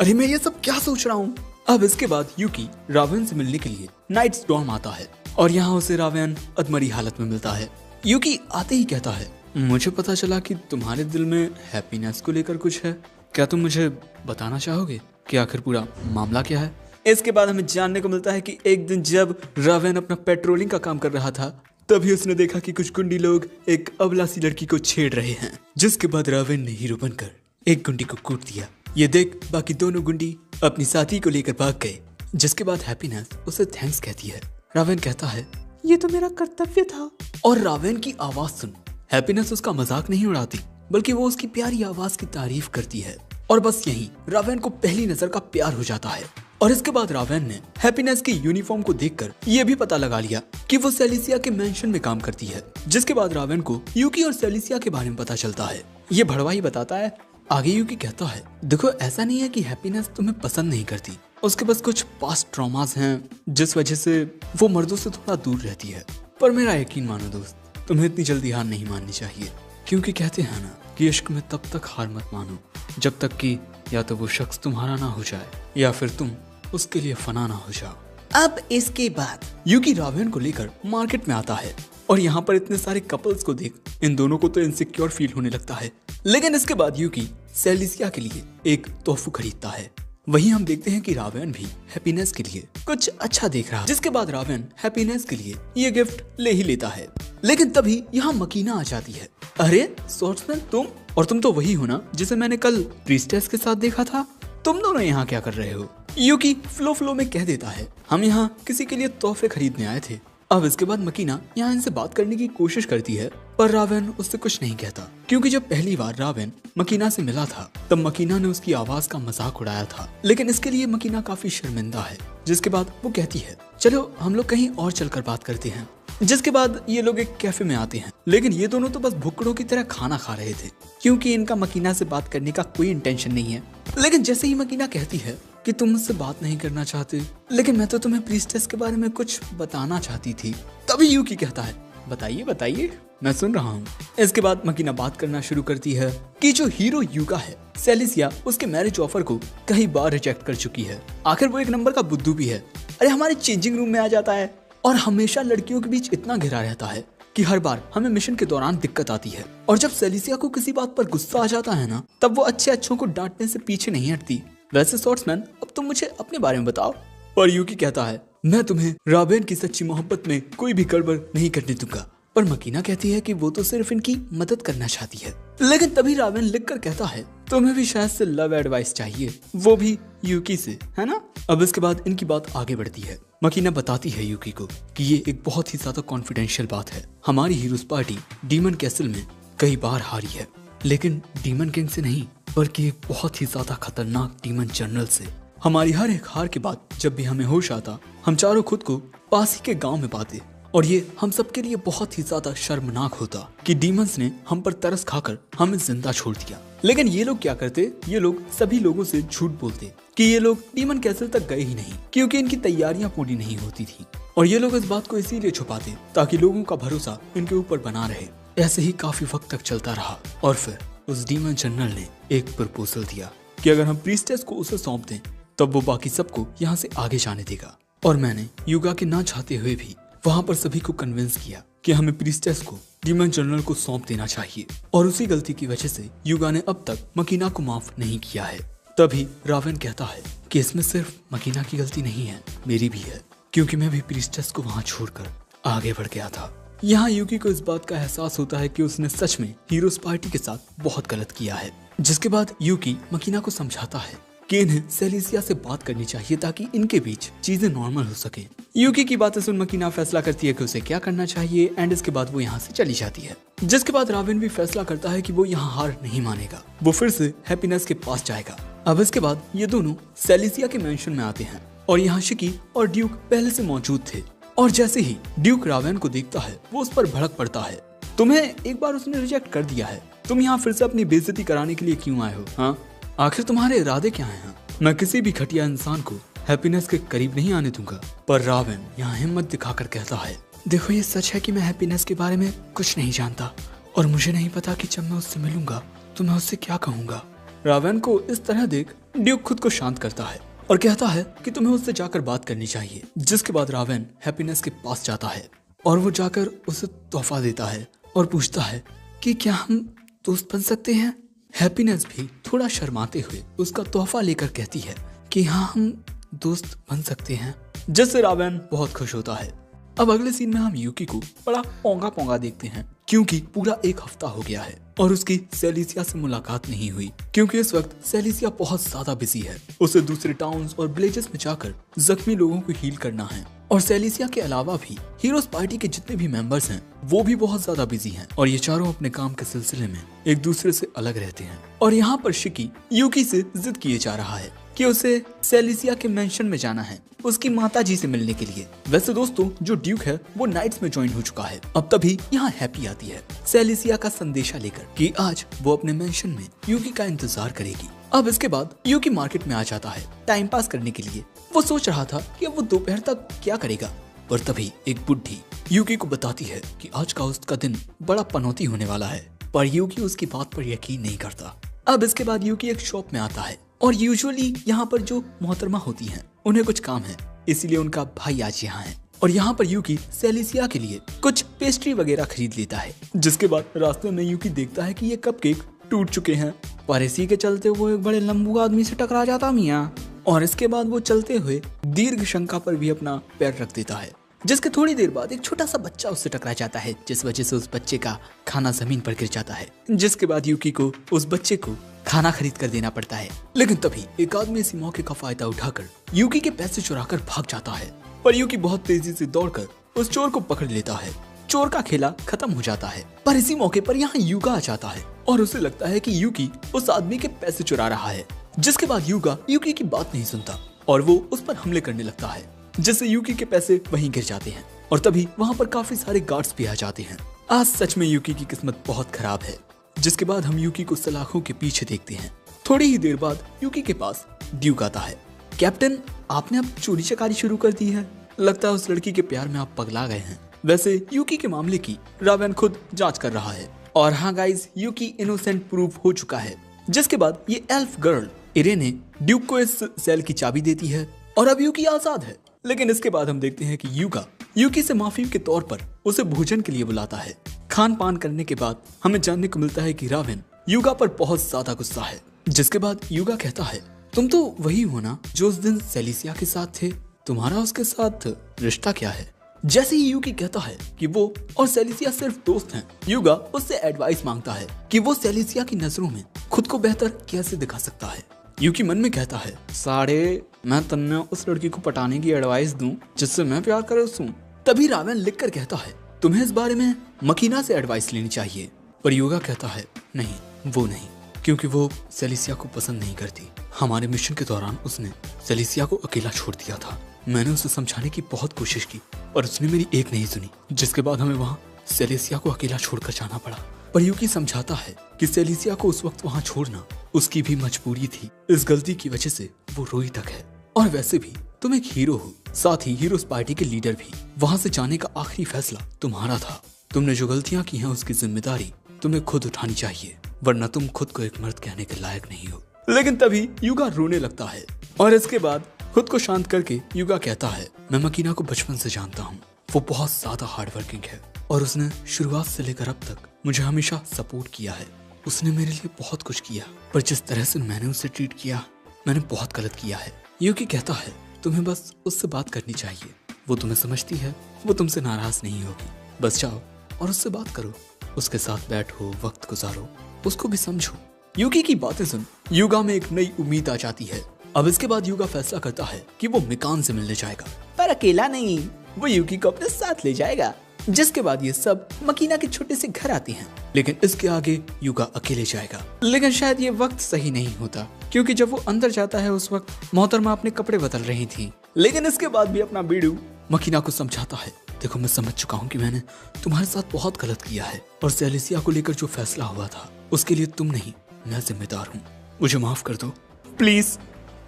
अरे मैं ये सब क्या सोच रहा हूँ। अब इसके बाद यूकी रावेन से मिलने के लिए नाइट स्टॉर्म आता है और यहाँ उसे रावेन अधमरी हालत में मिलता है। यूकी आते ही कहता है मुझे पता चला कि तुम्हारे दिल में हैप्पीनेस को लेकर कुछ है, क्या तुम मुझे बताना चाहोगे कि आखिर पूरा मामला क्या है। इसके बाद हमें जानने को मिलता है कि एक दिन जब रावेन अपना पेट्रोलिंग का काम कर रहा था तभी उसने देखा कि कुछ गुंडी लोग एक अबला सी लड़की को छेड़ रहे हैं। जिसके बाद रावेन ने हीरो बनकर एक गुंडी को कूट दिया। ये देख बाकी दोनों गुंडी अपनी साथी को लेकर भाग गए। जिसके बाद हैप्पीनेस उसे थैंक्स कहती है। रावेन कहता है ये तो मेरा कर्तव्य था। और रावेन की आवाज सुन हैप्पीनेस उसका मजाक नहीं उड़ाती बल्कि वो उसकी प्यारी आवाज की तारीफ करती है। और बस यही रावेन को पहली नजर का प्यार हो जाता है। और इसके बाद रावेन ने हैप्पीनेस की यूनिफॉर्म को देखकर ये भी पता लगा लिया कि वो सेलिसिया के मेंशन में काम करती है। जिसके बाद रावेन को यूकी और सेलिसिया के बारे में पता चलता है। ये भड़वा ही बताता है। आगे यूकी कहता है देखो ऐसा नहीं है कि हैप्पीनेस तुम्हें पसंद नहीं करती, उसके पास कुछ पास्ट ट्रॉमास हैं जिस वजह से वो मर्दों से थोड़ा दूर रहती है। पर मेरा यकीन मानो दोस्त, तुम्हें इतनी जल्दी हार नहीं माननी चाहिए क्योंकि कहते हैं ना कि इश्क में तब तक हार मत मानो जब तक कि या तो वो शख्स तुम्हारा ना हो जाए या फिर तुम उसके लिए फना ना हो जाओ। अब इसके बाद यूकी रावेन को लेकर मार्केट में आता है और यहाँ पर इतने सारे कपल्स को देख इन दोनों को तो इनसिक्योर फील होने लगता है। लेकिन इसके बाद यूकी सेलिसिया के लिए एक तोहफा खरीदता है। वहीं हम देखते हैं कि रावेन भी हैप्पीनेस के लिए कुछ अच्छा देख रहा है। जिसके बाद रावेन हैप्पीनेस के लिए ये गिफ्ट ले ही लेता है। लेकिन तभी यहाँ मकीना आ जाती है। अरे सॉर्ट्समैन तुम तो वही हो ना जिसे मैंने कल प्रीस्टेस के साथ देखा था, तुम दोनों यहाँ क्या कर रहे हो। यूकी फ्लो में कह देता है हम यहाँ किसी के लिए तोहफे खरीदने आए थे। अब इसके बाद मकीना यहाँ इनसे बात करने की कोशिश करती है पर रावेन उससे कुछ नहीं कहता क्योंकि जब पहली बार रावेन मकीना से मिला था तब मकीना ने उसकी आवाज का मजाक उड़ाया था। लेकिन इसके लिए मकीना काफी शर्मिंदा है। जिसके बाद वो कहती है चलो हम लोग कहीं और चलकर बात करते हैं। जिसके बाद ये लोग एक कैफे में आते हैं। लेकिन ये दोनों तो बस भुक्कड़ों की तरह खाना खा रहे थे क्योंकि इनका मकीना से बात करने का कोई इंटेंशन नहीं है। लेकिन जैसे ही मकीना कहती है कि तुम मुझसे बात नहीं करना चाहते लेकिन मैं तो तुम्हें प्रीस्टेस के बारे में कुछ बताना चाहती थी, तभी यूकी कहता है बताइए मैं सुन रहा हूँ। इसके बाद मकीना बात करना शुरू करती है कि जो हीरो यूका है सेलिसिया उसके मैरिज ऑफर को कई बार रिजेक्ट कर चुकी है। आखिर वो एक नंबर का बुद्धू भी है। अरे हमारे चेंजिंग रूम में आ जाता है और हमेशा लड़कियों के बीच इतना घिरा रहता है कि हर बार हमें मिशन के दौरान दिक्कत आती है। और जब सेलिसिया को किसी बात पर गुस्सा आ जाता है ना तब वो अच्छों को डांटने से पीछे नहीं हटती। वैसे सॉर्ट्समैन अब तुम मुझे अपने बारे में बताओ। पर यूकी कहता है मैं तुम्हें रावेन की सच्ची मोहब्बत में कोई भी गड़बड़ नहीं करने दूंगा। पर मकीना कहती है कि वो तो सिर्फ इनकी मदद करना चाहती है। लेकिन तभी रावेन लिखकर कहता है तुम्हें भी शायद से लव एडवाइस चाहिए, वो भी यूकी से, है ना। अब इसके बाद इनकी बात आगे बढ़ती है। मकीना बताती है यूकी को कि ये एक बहुत ही ज्यादा कॉन्फिडेंशियल बात है। हमारी हीरोज पार्टी डीमन कैसल में कई बार हारी है लेकिन डीमन किंग से नहीं बल्कि एक बहुत ही ज्यादा खतरनाक डीमन जनरल से। हमारी हर एक हार के बाद जब भी हमें होश आता हम चारों खुद को पास ही के गांव में पाते और ये हम सबके लिए बहुत ही ज्यादा शर्मनाक होता कि डीमंस ने हम पर तरस खाकर हमें जिंदा छोड़ दिया। लेकिन ये लोग क्या करते, ये लोग सभी लोगों से झूठ बोलते कि ये लोग डीमन कैसल तक गए ही नहीं, क्योंकि इनकी तैयारियां पूरी नहीं होती थी। और ये लोग इस बात को इसीलिए छुपाते ताकि लोगों का भरोसा इनके ऊपर बना रहे। ऐसे ही काफी वक्त तक चलता रहा और फिर उस डीमन जनरल ने एक प्रपोजल दिया कि अगर हम प्रीस्टेस को उसे सौंप दें तब वो बाकी सबको यहाँ से आगे जाने देगा। और मैंने युगा के ना चाहते हुए भी वहाँ पर सभी को कन्विंस किया कि हमें प्रीस्टेस को डीमन जनरल को सौंप देना चाहिए। और उसी गलती की वजह से युगा ने अब तक मकीना को माफ नहीं किया है। तभी रावेन कहता है कि इसमें सिर्फ मकीना की गलती नहीं है, मेरी भी है, क्योंकि मैं भी प्रीस्टेस को वहाँ छोड़कर आगे बढ़ गया था। यहाँ यूकी को इस बात का एहसास होता है कि उसने सच में हीरोज पार्टी के साथ बहुत गलत किया है। जिसके बाद यूकी मकीना को समझाता है कि इन्हें सेलिसिया से बात करनी चाहिए ताकि इनके बीच चीजें नॉर्मल हो सके। यूकी की बातें सुन मकीना फैसला करती है कि उसे क्या करना चाहिए एंड इसके बाद वो यहाँ से चली जाती है। जिसके बाद रावेन भी फैसला करता है कि वो यहाँ हार नहीं मानेगा, वो फिर से हैप्पीनेस के पास जाएगा। अब इसके बाद ये दोनों सेलिसिया के मेंशन में आते हैं और यहाँ शिकी और ड्यूक पहले से मौजूद थे। और जैसे ही ड्यूक रावेन को देखता है वो उस पर भड़क पड़ता है। तुम्हें एक बार उसने रिजेक्ट कर दिया है, तुम यहाँ फिर से अपनी बेइज्जती कराने के लिए क्यों आए हो? हाँ, आखिर तुम्हारे इरादे क्या हैं? मैं किसी भी घटिया इंसान को हैप्पीनेस के करीब नहीं आने दूंगा। पर रावेन यहाँ हिम्मत दिखाकर कहता है, देखो ये सच है कि मैं हैप्पीनेस के बारे में कुछ नहीं जानता और मुझे नहीं पता कि जब मैं उससे मिलूंगा तो मैं उससे क्या कहूंगा। रावेन को इस तरह देख ड्यूक खुद को शांत करता है और कहता है कि तुम्हें उससे जाकर बात करनी चाहिए। जिसके बाद रावेन हैप्पीनेस के पास जाता है और वो जाकर उसे तोहफा देता है और पूछता है कि क्या हम दोस्त बन सकते हैं। हैप्पीनेस भी थोड़ा शर्माते हुए उसका तोहफा लेकर कहती है कि हाँ हम दोस्त बन सकते हैं, जिससे रावेन बहुत खुश होता है। अब अगले सीन में हम यूकी को बड़ा पोंगा पोंगा देखते हैं क्योंकि पूरा एक हफ्ता हो गया है और उसकी सेलिसिया से मुलाकात नहीं हुई, क्योंकि इस वक्त सेलिसिया बहुत ज्यादा बिजी है। उसे दूसरे टाउन्स और विलेजेस में जाकर जख्मी लोगों को हील करना है। और सेलिसिया के अलावा भी हीरोज पार्टी के जितने भी मेंबर्स हैं वो भी बहुत ज्यादा बिजी हैं और ये चारों अपने काम के सिलसिले में एक दूसरे से अलग रहते हैं। और यहाँ पर शिकी यूकी से जिद किए जा रहा है कि उसे सेलिसिया के मेंशन में जाना है उसकी माता जी से मिलने के लिए। वैसे दोस्तों जो ड्यूक है वो नाइट्स में ज्वाइन हो चुका है। अब तभी यहाँ हैप्पी आती है सेलिसिया का संदेशा लेकर कि आज वो अपने मेंशन में यूकी का इंतजार करेगी। अब इसके बाद यूकी मार्केट में आ जाता है टाइम पास करने के लिए। वो सोच रहा था कि अब वो दोपहर तक क्या करेगा, पर तभी एक बुढ़ी यूकी को बताती है कि आज का उसका दिन बड़ा पनौती होने वाला है। पर यूकी उसकी बात पर यकीन नहीं करता। अब इसके बाद यूकी एक शॉप में आता है और यूजुअली यहाँ पर जो मोहतरमा होती हैं उन्हें कुछ काम है, इसीलिए उनका भाई आज यहाँ है। और यहाँ पर यूकी सेलिसिया के लिए कुछ पेस्ट्री वगैरह खरीद लेता है। जिसके बाद रास्ते में यूकी देखता है कि ये कपकेक टूट चुके हैं, पर इसी के चलते वो एक बड़े लंबू आदमी से टकरा जाता मियाँ। और इसके बाद वो चलते हुए दीर्घ शंका पर भी अपना पैर रख देता है, जिसके थोड़ी देर बाद एक छोटा सा बच्चा उससे टकरा जाता है, जिस वजह से उस बच्चे का खाना जमीन पर गिर जाता है। जिसके बाद यूकी को उस बच्चे को खाना खरीद कर देना पड़ता है। लेकिन तभी एक आदमी इसी मौके का फायदा उठाकर यूकी के पैसे चुराकर भाग जाता है। पर यूकी बहुत तेजी से दौड़कर उस चोर को पकड़ लेता है। चोर का खेला खत्म हो जाता है। पर इसी मौके पर यहाँ युगा आ जाता है और उसे लगता है कि यूकी उस आदमी के पैसे चुरा रहा है। जिसके बाद युगा यूकी की बात नहीं सुनता और वो उस पर हमले करने लगता है, जिससे यूकी के पैसे वहीं गिर जाते हैं। और तभी वहाँ पर काफी सारे गार्ड्स भी आ जाते हैं। आज सच में यूकी की किस्मत बहुत खराब है। जिसके बाद हम यूकी को सलाखों के पीछे देखते हैं। थोड़ी ही देर बाद यूकी के पास ड्यूक आता है। कैप्टन, आपने अब चोरी चकारी शुरू कर दी है, लगता है उस लड़की के प्यार में आप पगला गए हैं। वैसे यूकी के मामले की रावेन खुद जांच कर रहा है और हाँ गाइस, यूकी इनोसेंट प्रूफ हो चुका है। जिसके बाद ये एल्फ गर्ल इरेने ड्यूक को इस सेल की चाबी देती है और अब यूकी आजाद है। लेकिन इसके बाद हम देखते हैं कि युगा यूकी से माफी के तौर पर उसे भोजन के लिए बुलाता है। खान पान करने के बाद हमें जानने को मिलता है कि रावेन युगा पर बहुत ज्यादा गुस्सा है। जिसके बाद युगा कहता है, तुम तो वही हो ना जो उस दिन सेलिसिया के साथ थे, तुम्हारा उसके साथ रिश्ता क्या है? जैसे ही यूकी कहता है कि वो और सेलिसिया सिर्फ दोस्त हैं, युगा उससे एडवाइस मांगता है कि वो सेलिसिया की नजरों में खुद को बेहतर कैसे दिखा सकता है। यूकी मन में कहता है, साढ़े मैं तन्ने उस लड़की को पटाने की एडवाइस दूं जिससे मैं प्यार कर उसू। तभी रावेन लिख कर कहता है, तुम्हें इस बारे में मकीना से एडवाइस लेनी चाहिए। पर युगा कहता है, नहीं, वो नहीं, क्योंकि वो सेलिसिया को पसंद नहीं करती। हमारे मिशन के दौरान उसने सेलिसिया को अकेला छोड़ दिया था मैंने उसे समझाने की बहुत कोशिश की और उसने मेरी एक नहीं सुनी, जिसके बाद हमें वहाँ सेलेसिया को अकेला छोड़कर जाना पड़ा। पर यूकी समझाता है कि सेलेसिया को उस वक्त वहाँ छोड़ना उसकी भी मजबूरी थी। इस गलती की वजह से वो रोई तक है। और वैसे भी तुम एक हीरो हो, साथ ही हीरोज पार्टी के लीडर भी। वहाँ से जाने का आखिरी फैसला तुम्हारा था। तुमने जो गलतियाँ की हैं उसकी जिम्मेदारी तुम्हें खुद उठानी चाहिए, वरना तुम खुद को एक मर्द कहने के लायक नहीं हो। लेकिन तभी युगा रोने लगता है और इसके बाद खुद को शांत करके युगा कहता है, मैं मकीना को बचपन से जानता हूँ। वो बहुत ज्यादा हार्ड वर्किंग है और उसने शुरुआत से लेकर अब तक मुझे हमेशा सपोर्ट किया है। उसने मेरे लिए बहुत कुछ किया, पर जिस तरह से मैंने उसे ट्रीट किया, मैंने बहुत गलत किया है। युकी कहता है, तुम्हें बस उससे बात करनी चाहिए। वो तुम्हें समझती है, वो तुमसे नाराज नहीं होगी। बस जाओ और उससे बात करो, उसके साथ बैठो, वक्त गुजारो, उसको भी समझो। युकी की बातें सुन युगा में एक नई उम्मीद आ जाती है। अब इसके बाद युगा फैसला करता है कि वो मिकान से मिलने जाएगा, पर अकेला नहीं, वो युकी को अपने साथ ले जाएगा। जिसके बाद ये सब मकीना के छोटे से घर आते हैं। लेकिन इसके आगे युगा अकेले जाएगा। लेकिन शायद ये वक्त सही नहीं होता, क्योंकि जब वो अंदर जाता है उस वक्त मोहतरमा अपने कपड़े बदल रही थी। लेकिन इसके बाद भी अपना बीड़ू मकीना को समझाता है, देखो मैं समझ चुका हूँ कि मैंने तुम्हारे साथ बहुत गलत किया है और सेलेसिया को लेकर जो फैसला हुआ था उसके लिए तुम नहीं, मैं जिम्मेदार हूँ। मुझे माफ कर दो प्लीज।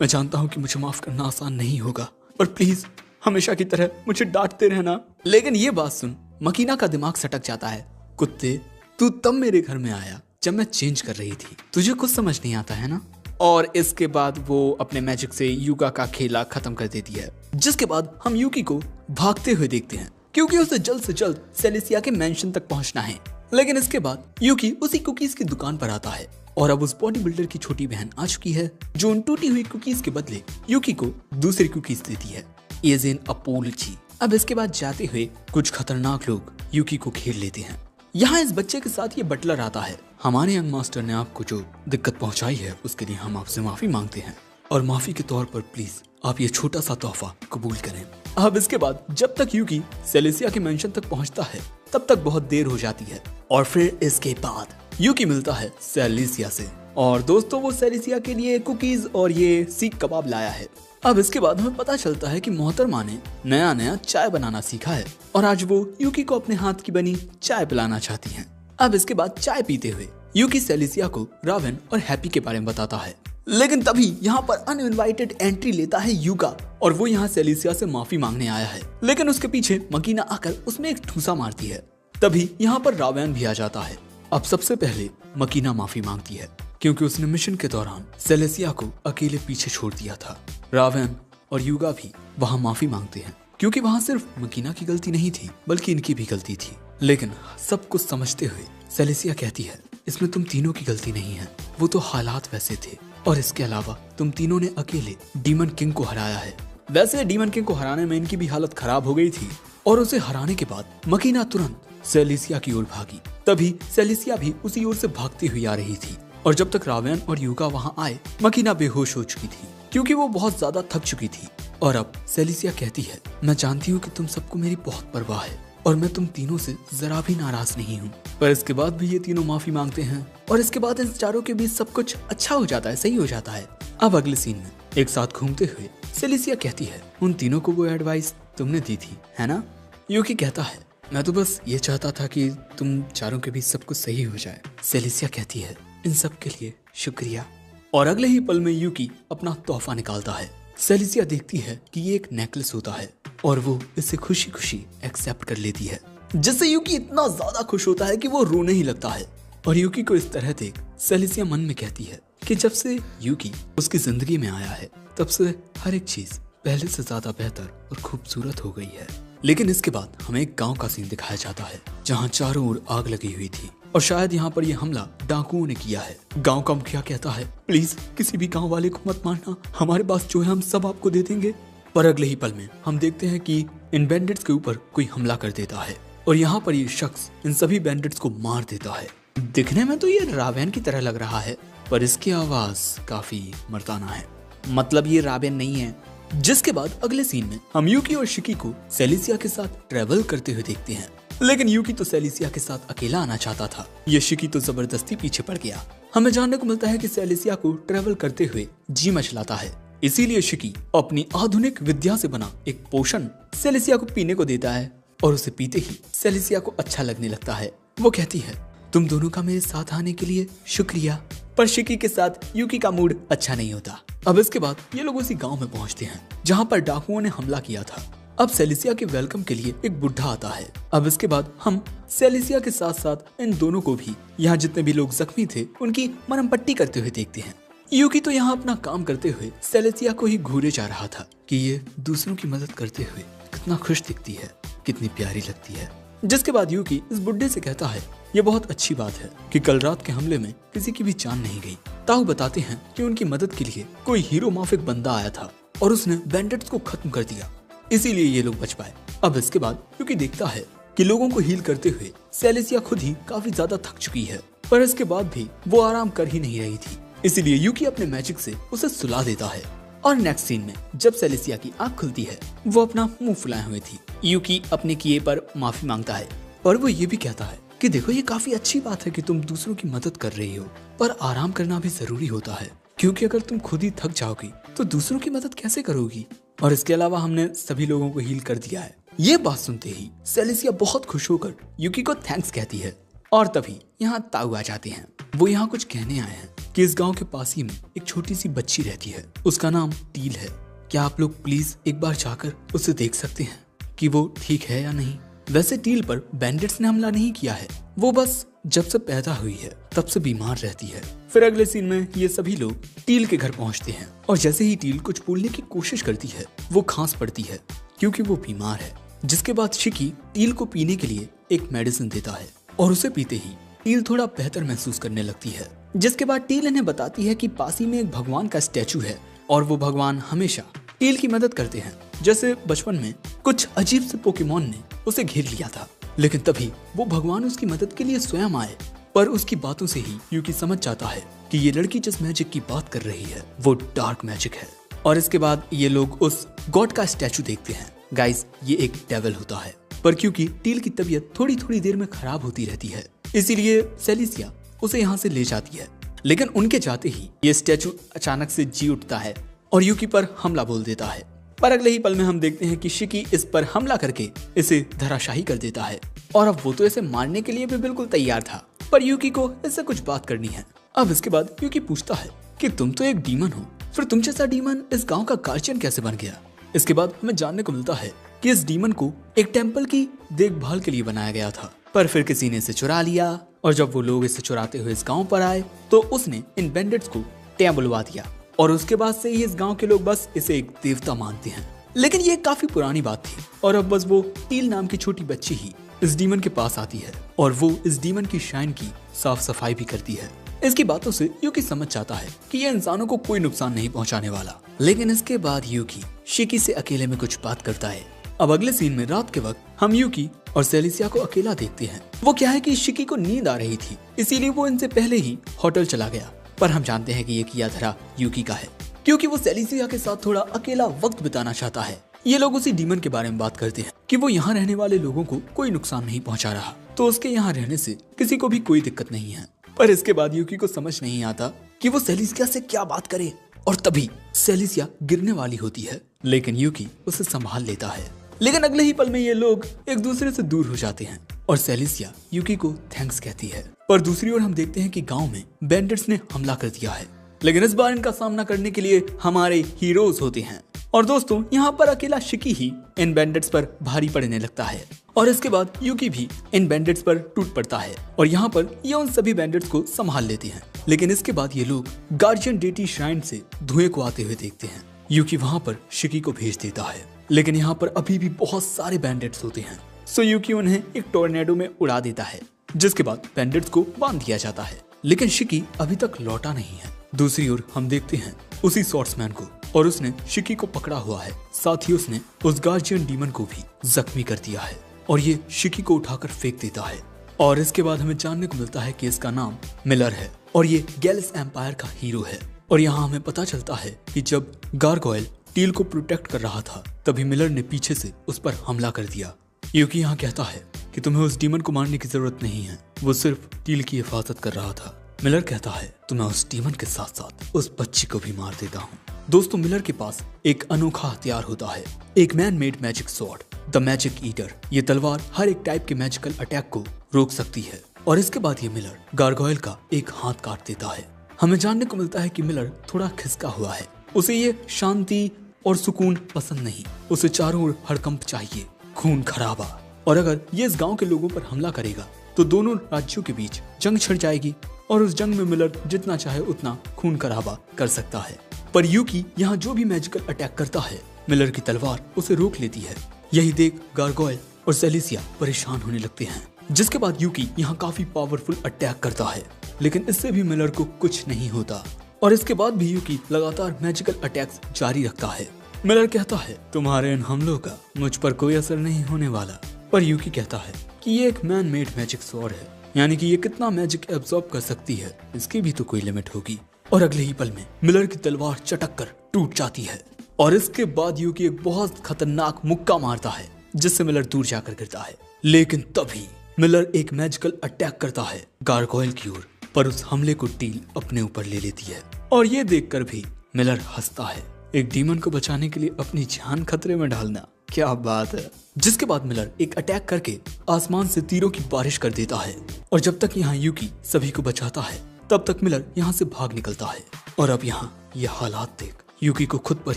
मैं जानता हूँ कि मुझे माफ करना आसान नहीं होगा, पर प्लीज हमेशा की तरह मुझे डांटते रहना। लेकिन ये बात सुन मकीना का दिमाग सटक जाता है। कुत्ते, तू तब मेरे घर में आया जब मैं चेंज कर रही थी, तुझे कुछ समझ नहीं आता है ना। और इसके बाद वो अपने मैजिक से युगा का खेला खत्म कर देती है। जिसके बाद हम युकी को भागते हुए देखते हैं, क्योंकि उसे जल्द से जल्द सेलेसिया के मेंशन तक पहुंचना है। लेकिन इसके बाद युकी उसी कुकीज की दुकान पर आता है और अब उस बॉडी बिल्डर की छोटी बहन आ चुकी है, जो उन टूटी हुई कुकीज के बदले युकी को दूसरी कुकीज देती है। As an apology. अब इसके बाद जाते हुए कुछ खतरनाक लोग युकी को घेर लेते हैं। यहाँ इस बच्चे के साथ ये बटलर आता है। हमारे यंग मास्टर ने आपको जो दिक्कत पहुंचाई है उसके लिए हम आपसे माफी मांगते हैं और माफी के तौर पर प्लीज आप ये छोटा सा तोहफा कबूल करें। अब इसके बाद जब तक युकी सेलेसिया के मेंशन तक पहुंचता है तब तक बहुत देर हो जाती है और फिर इसके बाद युकी मिलता है सेलेसिया से। और दोस्तों वो सेलेसिया के लिए कुकीज और ये सीख कबाब लाया है। अब इसके बाद हमें पता चलता है कि मोहतरमा ने नया नया चाय बनाना सीखा है और आज वो युकी को अपने हाथ की बनी चाय पिलाना चाहती हैं। अब इसके बाद चाय पीते हुए युकी सेलेसिया को रावेन और हैप्पी के बारे में बताता है। लेकिन तभी यहाँ पर अनइनवाइटेड एंट्री लेता है युगा और वो यहाँ सेलेसिया से माफी मांगने आया है। लेकिन उसके पीछे मकीना आकर उसमें एक ठूसा मारती है। तभी यहाँ पर रावेन भी आ जाता है। अब सबसे पहले मकीना माफी मांगती है, क्योंकि उसने मिशन के दौरान सेलेसिया को अकेले पीछे छोड़ दिया था। रावेन और युगा भी वहाँ माफी मांगते हैं, क्योंकि वहाँ सिर्फ मकीना की गलती नहीं थी बल्कि इनकी भी गलती थी। लेकिन सब कुछ समझते हुए सेलेसिया कहती है, इसमें तुम तीनों की गलती नहीं है, वो तो हालात वैसे थे और इसके अलावा तुम तीनों ने अकेले डीमन किंग को हराया है। वैसे डीमन किंग को हराने में इनकी भी हालत खराब हो गई थी और उसे हराने के बाद मकीना तुरंत सेलेसिया की ओर भागी। तभी सेलेसिया भी उसी ओर से भागती हुई आ रही थी और जब तक रावेन और युगा वहाँ आए मकीना बेहोश हो चुकी थी, क्योंकि वो बहुत ज्यादा थक चुकी थी। और अब सेलेसिया कहती है, मैं जानती हूँ कि तुम सबको मेरी बहुत परवाह है और मैं तुम तीनों से जरा भी नाराज नहीं हूँ। पर इसके बाद भी ये तीनों माफी मांगते हैं और इसके बाद इन चारों के बीच सब कुछ अच्छा हो जाता है, सही हो जाता है। अब अगले सीन में एक साथ घूमते हुए सेलेसिया कहती है, उन तीनों को वो एडवाइस तुमने दी थी है ना। युकी कहता है, मैं तो बस ये चाहता था कि तुम चारों के बीच सब कुछ सही हो जाए। सेलेसिया कहती है, इन सब के लिए शुक्रिया। और अगले ही पल में युकी अपना तोहफा निकालता है। सेलेसिया देखती है कि ये एक नेकलेस होता है और वो इसे खुशी खुशी एक्सेप्ट कर लेती है, जिससे युकी इतना ज्यादा खुश होता है कि वो रोने ही लगता है। और युकी को इस तरह देख सेलेसिया मन में कहती है कि जब से युकी उसकी जिंदगी में आया है तब से हर एक चीज पहले से ज्यादा बेहतर और खूबसूरत हो गई है। लेकिन इसके बाद हमें एक गांव का सीन दिखाया जाता है जहां चारों ओर आग लगी हुई थी और शायद यहाँ पर यह हमला डाकुओं ने किया है। गांव का मुखिया कहता है, प्लीज किसी भी गांव वाले को मत मारना, हमारे पास जो है हम सब आपको दे देंगे। पर अगले ही पल में हम देखते हैं कि इन बैंडिट्स के ऊपर कोई हमला कर देता है और यहाँ पर ये शख्स इन सभी बैंडिट्स को मार देता है। दिखने में तो ये रावेन की तरह लग रहा है, पर इसकी आवाज काफी मर्दाना है, मतलब ये रावेन नहीं है। जिसके बाद अगले सीन में हम युकी और शिकी को सेलेसिया के साथ ट्रेवल करते हुए देखते हैं। लेकिन युकी तो सेलेसिया के साथ अकेला आना चाहता था, ये शिकी तो जबरदस्ती पीछे पड़ गया। हमें जानने को मिलता है कि सेलेसिया को ट्रेवल करते हुए जी मचलाता है। इसीलिए शिकी अपनी आधुनिक विद्या से बना एक पोषण सेलेसिया को पीने को देता है और उसे पीते ही सेलेसिया को अच्छा लगने लगता है। वो कहती है, तुम दोनों का मेरे साथ आने के लिए शुक्रिया। पर शिकी के साथ यूकी का मूड अच्छा नहीं होता। अब इसके बाद ये लोग उसी गांव में पहुंचते हैं जहां पर डाकुओं ने हमला किया था। अब सेलेसिया के वेलकम के लिए एक बुढ़ा आता है। अब इसके बाद हम सेलेसिया के साथ साथ इन दोनों को भी यहाँ जितने भी लोग जख्मी थे उनकी मरहम पट्टी करते हुए देखते हैं। यूकी तो यहाँ अपना काम करते हुए सेलेसिया को ही घूरे जा रहा था कि ये दूसरों की मदद करते हुए कितना खुश दिखती है, कितनी प्यारी लगती है। जिसके बाद यूकी इस बुढ़े से कहता है, ये बहुत अच्छी बात है कि कल रात के हमले में किसी की भी जान नहीं गई। ताऊ बताते हैं कि उनकी मदद के लिए कोई हीरो माफिक बंदा आया था और उसने बैंडेट्स को खत्म कर दिया, इसीलिए ये लोग बच पाए। अब इसके बाद यूकी देखता है कि लोगों को हील करते हुए सेलेसिया खुद ही काफी ज्यादा थक चुकी है, पर इसके बाद भी वो आराम कर ही नहीं रही थी। इसीलिए यूकी अपने मैजिक से उसे सुला देता है। और नेक्स्ट सीन में जब सेलेसिया की आंख खुलती है, वो अपना मुंह फुलाए हुए थी। यूकी अपने किए पर माफी मांगता है और वो ये भी कहता है कि देखो, ये काफी अच्छी बात है कि तुम दूसरों की मदद कर रही हो, पर आराम करना भी जरूरी होता है, क्योंकि अगर तुम खुद ही थक जाओगी तो दूसरों की मदद कैसे करोगी। और इसके अलावा हमने सभी लोगों को हील कर दिया है। ये बात सुनते ही सेलेसिया बहुत खुश होकर यूकी को थैंक्स कहती है। और तभी यहाँ ताऊ आ जाते हैं। वो यहाँ कुछ कहने आए हैं कि इस गांव के पास ही में एक छोटी सी बच्ची रहती है, उसका नाम टील है। क्या आप लोग प्लीज एक बार जाकर उसे देख सकते हैं कि वो ठीक है या नहीं। वैसे टील पर बैंडेट्स ने हमला नहीं किया है, वो बस जब से पैदा हुई है तब से बीमार रहती है। फिर अगले सीन में ये सभी लोग टील के घर पहुंचते हैं और जैसे ही टील कुछ बोलने की कोशिश करती है, वो खांस पड़ती है क्योंकि वो बीमार है। जिसके बाद शिकी टील को पीने के लिए एक मेडिसिन देता है और उसे पीते ही टील थोड़ा बेहतर महसूस करने लगती है। जिसके बाद टील इन्हें बताती है कि पास ही में एक भगवान का स्टैचू है और वो भगवान हमेशा टील की मदद करते हैं। जैसे बचपन में कुछ अजीब से पोकेमॉन ने उसे घेर लिया था, लेकिन तभी वो भगवान उसकी मदद के लिए स्वयं आए। पर उसकी बातों से ही यूकी समझ जाता है कि ये लड़की जिस मैजिक की बात कर रही है वो डार्क मैजिक है। और इसके बाद ये लोग उस गॉड का स्टैचू देखते हैं। गाइस, ये एक डेविल होता है, पर क्योंकि टील की तबीयत थोड़ी थोड़ी देर में खराब होती रहती है, इसीलिए सेलेसिया उसे यहाँ से ले जाती है। लेकिन उनके जाते ही ये स्टैचू अचानक से जी उठता है और यूकी पर हमला बोल देता है। पर अगले ही पल में हम देखते हैं कि शिकी इस पर हमला करके इसे धराशाही कर देता है और अब वो तो इसे मारने के लिए भी बिल्कुल तैयार था, पर यूकी को इससे कुछ बात करनी है। अब इसके बाद यूकी पूछता है कि तुम तो एक डीमन हो, फिर तुम जैसा डीमन इस गांव का गार्जियन कैसे बन गया। इसके बाद हमें जानने को मिलता है कि इस डीमन को एक टेम्पल की देखभाल के लिए बनाया गया था, पर फिर किसी ने इसे चुरा लिया और जब वो लोग इसे चुराते हुए इस गांव पर आए तो उसने इन बैंडेट्स को टैं बुलवा दिया और उसके बाद से ही इस गांव के लोग बस इसे एक देवता मानते हैं। लेकिन ये काफी पुरानी बात थी और अब बस वो टील नाम की छोटी बच्ची ही इस डीमन के पास आती है और वो इस डीमन की शाइन की साफ सफाई भी करती है। इसकी बातों से यूकी समझ जाता है कि ये इंसानों को कोई नुकसान नहीं पहुंचाने वाला। लेकिन इसके बाद यूकी शिकी से अकेले में कुछ बात करता है। अब अगले सीन में रात के वक्त हम यूकी और सेलेसिया को अकेला देखते हैं। वो क्या है कि शिकी को नींद आ रही थी, इसीलिए वो इनसे पहले ही होटल चला गया। पर हम जानते हैं कि ये किया धरा यूकी का है, क्योंकि वो सेलेसिया के साथ थोड़ा अकेला वक्त बिताना चाहता है। ये लोग उसी डीमन के बारे में बात करते हैं कि वो यहाँ रहने वाले लोगों को कोई नुकसान नहीं पहुँचा रहा, तो उसके यहाँ रहने से किसी को भी कोई दिक्कत नहीं है। पर इसके बाद यूकी को समझ नहीं आता कि वो सेलेसिया से क्या बात करे और तभी सेलेसिया गिरने वाली होती है, लेकिन यूकी उसे संभाल लेता है। लेकिन अगले ही पल में ये लोग एक दूसरे से दूर हो जाते हैं और सेलेसिया यूकी को थैंक्स कहती है। पर दूसरी ओर हम देखते हैं कि गांव में बैंडेट्स ने हमला कर दिया है, लेकिन इस बार इनका सामना करने के लिए हमारे हीरोज होते हैं। और दोस्तों, यहाँ पर अकेला शिकी ही इन बैंडेट्स पर भारी पड़ने लगता है और इसके बाद यूकी भी इन बैंडेट्स पर टूट पड़ता है और यहाँ पर ये उन सभी बैंडेट्स को संभाल लेते हैं। लेकिन इसके बाद ये लोग गार्जियन डेटी श्राइन से धुएं को आते हुए देखते हैं। यूकी वहाँ पर शिकी को भेज देता है, लेकिन यहाँ पर अभी भी बहुत सारे बैंडेट्स होते हैं, सो यूकी उन्हें एक टोर्नेडो में उड़ा देता है, जिसके बाद बैंडेट्स को बांध दिया जाता है। लेकिन शिकी अभी तक लौटा नहीं है। दूसरी ओर हम देखते हैं उसी स्वॉर्ड्समैन को और उसने शिकी को पकड़ा हुआ है, साथ ही उसने उस गार्जियन डीमन को भी जख्मी कर दिया है और ये शिकी को उठाकर फेंक देता है। और इसके बाद हमें जानने को मिलता है कि इसका नाम मिलर है और ये गैलिस एम्पायर का हीरो है। और यहाँ हमें पता चलता है कि जब गारगोयल टील को प्रोटेक्ट कर रहा था तभी मिलर ने पीछे से उस पर हमला कर दिया। यूकी यहाँ कहता है कि तुम्हें उस डीमन को मारने की जरूरत नहीं है, वो सिर्फ टील की हिफाजत कर रहा था। मिलर कहता है तो मैं उस डीमन के साथ साथ उस बच्ची को भी मार देता हूँ। दोस्तों मिलर के पास एक अनोखा हथियार होता है, एक man made magic sword, the magic eater. ये तलवार हर एक टाइप के मैजिकल अटैक को रोक सकती है। और इसके बाद ये मिलर गारगोयल का एक हाथ काट देता है। हमें जानने को मिलता है कि मिलर थोड़ा खिसका हुआ है, उसे ये शांति और सुकून पसंद नहीं, उसे चारों ओर हड़कंप चाहिए, खून खराबा। और अगर ये इस गांव के लोगों पर हमला करेगा तो दोनों राज्यों के बीच जंग छिड़ जाएगी और उस जंग में मिलर जितना चाहे उतना खून खराबा कर सकता है। पर यूकी यहाँ जो भी मैजिकल अटैक करता है मिलर की तलवार उसे रोक लेती है। यही देख गारगोयल और सेलेसिया परेशान होने लगते हैं। जिसके बाद यूकी यहाँ काफी पावरफुल अटैक करता है, लेकिन इससे भी मिलर को कुछ नहीं होता। और इसके बाद भी यूकी लगातार मैजिकल अटैक्स जारी रखता है। मिलर कहता है तुम्हारे इन हमलों का मुझ पर कोई असर नहीं होने वाला। पर यूकी कहता है कि ये एक मैन मेड मैजिक स्वॉर्ड है, यानी कि ये कितना मैजिक एब्जॉर्ब कर सकती है इसकी भी तो कोई लिमिट होगी। और अगले ही पल में मिलर की तलवार चटक कर टूट जाती है और इसके बाद यूकी एक बहुत खतरनाक मुक्का मारता है जिससे मिलर दूर जाकर गिरता है। लेकिन तभी मिलर एक मैजिकल अटैक करता है गारगोयल की ओर, पर उस हमले को टील अपने ऊपर ले लेती है। और ये देखकर भी मिलर हंसता है, एक डीमन को बचाने के लिए अपनी जान खतरे में डालना, क्या बात है। जिसके बाद मिलर एक अटैक करके आसमान से तीरों की बारिश कर देता है। और जब तक यहाँ यूकी सभी को बचाता है तब तक मिलर यहाँ से भाग निकलता है। और अब यहाँ ये हालात देख यूकी को खुद पर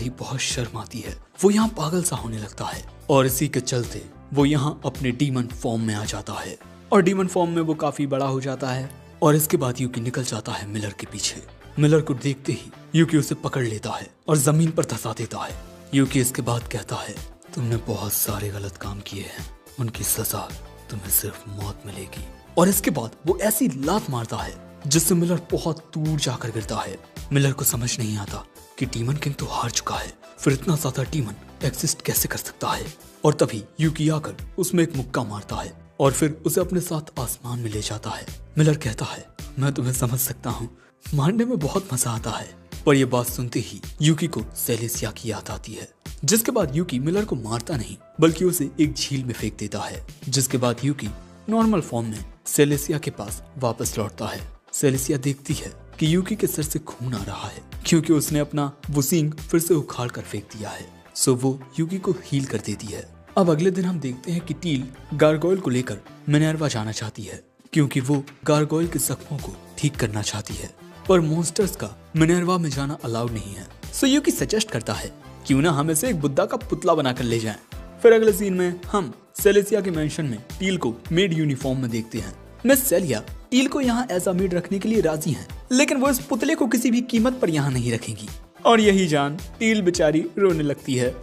ही बहुत शर्म आती है, वो यहाँ पागल सा होने लगता है। और इसी के चलते वो यहाँ अपने डीमन फॉर्म में आ जाता है और डीमन फॉर्म में वो काफी बड़ा हो जाता है। और इसके बाद यूकी निकल जाता है मिलर के पीछे। मिलर को देखते ही यूकी उसे पकड़ लेता है और जमीन पर धंसा देता है। यूकी इसके बाद कहता है तुमने बहुत सारे गलत काम किए हैं, उनकी सजा तुम्हें सिर्फ मौत मिलेगी। और इसके बाद वो ऐसी लात मारता है जिससे मिलर बहुत दूर जाकर गिरता है। मिलर को समझ नहीं आता कि डीमन किंग तो हार चुका है, फिर इतना ज्यादा डीमन एग्जिस्ट कैसे कर सकता है। और तभी यूकी आकर उसमें एक मुक्का मारता है और फिर उसे अपने साथ आसमान में ले जाता है। मिलर कहता है मैं तुम्हें समझ सकता हूँ, मारने में बहुत मजा आता है। पर यह बात सुनते ही यूकी को सेलेसिया की याद आती है। जिसके बाद यूकी मिलर को मारता नहीं बल्कि उसे एक झील में फेंक देता है। जिसके बाद यूकी नॉर्मल फॉर्म में सेलेसिया के पास वापस लौटता है। सेलेसिया देखती है कि यूकी के सर से खून आ रहा है क्योंकि उसने अपना वो सींग फिर से उखाड़ कर फेंक दिया है। सो वो यूकी को हील कर देती है। अब अगले दिन हम देखते हैं कि टील गारगोयल को लेकर मिनर्वा जाना चाहती है क्योंकि वो गारगोयल के जख्मों को ठीक करना चाहती है। पर मॉन्स्टर्स का मिनर्वा में जाना अलाउड नहीं है। सो यूकी सजेस्ट करता है क्यों ना हम इसे एक बुद्धा का पुतला बनाकर ले जाएं। फिर अगले सीन में हम सेलेसिया के मेंशन में टील को मेड यूनिफॉर्म में देखते हैं। मिस सेलिया टील को यहाँ ऐसा मेड रखने के लिए राजी हैं, लेकिन वो इस पुतले को किसी भी कीमत पर यहाँ नहीं रखेंगी। और यही जान टील बेचारी रोने लगती है।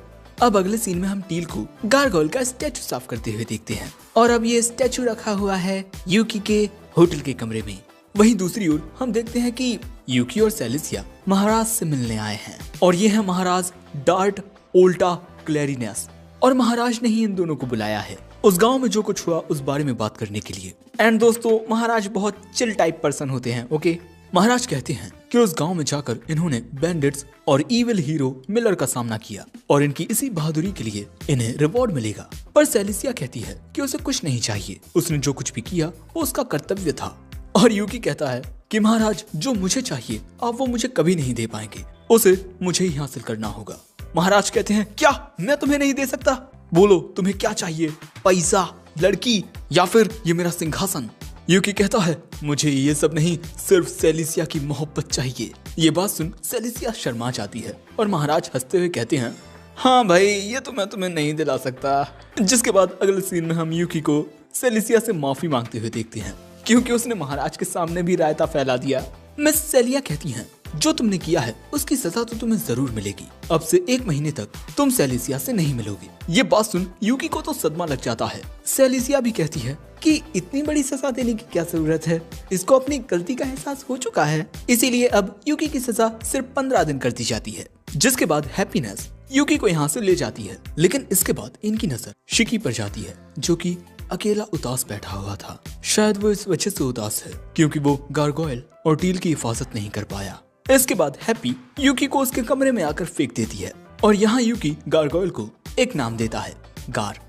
अब अगले सीन में हम टील को गारगोयल का स्टैचू साफ करते हुए देखते हैं और अब ये स्टैचू रखा हुआ है यूकी के होटल के कमरे में। वहीं दूसरी ओर हम देखते हैं कि यूकी और सेलेसिया महाराज से मिलने आए हैं और ये है महाराज डार्ट ओल्टा क्लैरिनेस। और महाराज ने ही इन दोनों को बुलाया है उस गांव में जो कुछ हुआ उस बारे में बात करने के लिए। एंड दोस्तों महाराज बहुत चिल टाइप पर्सन होते हैं। ओके, महाराज कहते हैं कि उस गांव में जाकर इन्होंने बैंडिट्स और इविल हीरो मिलर का सामना किया और इनकी इसी बहादुरी के लिए इन्हें रिवॉर्ड मिलेगा। पर सेलेसिया कहती है कि उसे कुछ नहीं चाहिए, उसने जो कुछ भी किया वो उसका कर्तव्य था। और यूकी कहता है कि महाराज जो मुझे चाहिए आप वो मुझे कभी नहीं दे पाएंगे, उसे मुझे ही हासिल करना होगा। महाराज कहते हैं क्या मैं तुम्हें नहीं दे सकता? बोलो तुम्हें क्या चाहिए, पैसा, लड़की या फिर ये मेरा सिंहासन? यूकी कहता है मुझे ये सब नहीं, सिर्फ सेलेसिया की मोहब्बत चाहिए। ये बात सुन सेलेसिया शर्मा जाती है और महाराज हंसते हुए कहते हैं हाँ भाई ये तो मैं तुम्हें नहीं दिला सकता। जिसके बाद अगले सीन में हम यूकी को सेलेसिया से माफी मांगते हुए देखते हैं क्योंकि उसने महाराज के सामने भी रायता फैला दिया। मिस सेलिया कहती हैं जो तुमने किया है उसकी सजा तो तुम्हें जरूर मिलेगी, अब से 1 महीने तक तुम सेलेसिया से नहीं मिलोगे। ये बात सुन यूकी को तो सदमा लग जाता है। सेलेसिया भी कहती है कि इतनी बड़ी सजा देने की क्या जरूरत है, इसको अपनी गलती का एहसास हो चुका है, इसीलिए अब यूकी की सजा सिर्फ 15 दिन कर दी जाती है। जिसके बाद हैप्पीनेस यूकी को यहाँ से ले जाती है, लेकिन इसके बाद इनकी नजर शिकी पर जाती है जो कि अकेला उदास बैठा हुआ था। शायद वो इस वजह से उदास है क्योंकि वो गारगोयल और टील की हिफाजत नहीं कर पाया। इसके बाद हैप्पी यूकी को उसके कमरे में आकर फेंक देती है और यहाँ यूकी गारगोयल को एक नाम देता है, गार।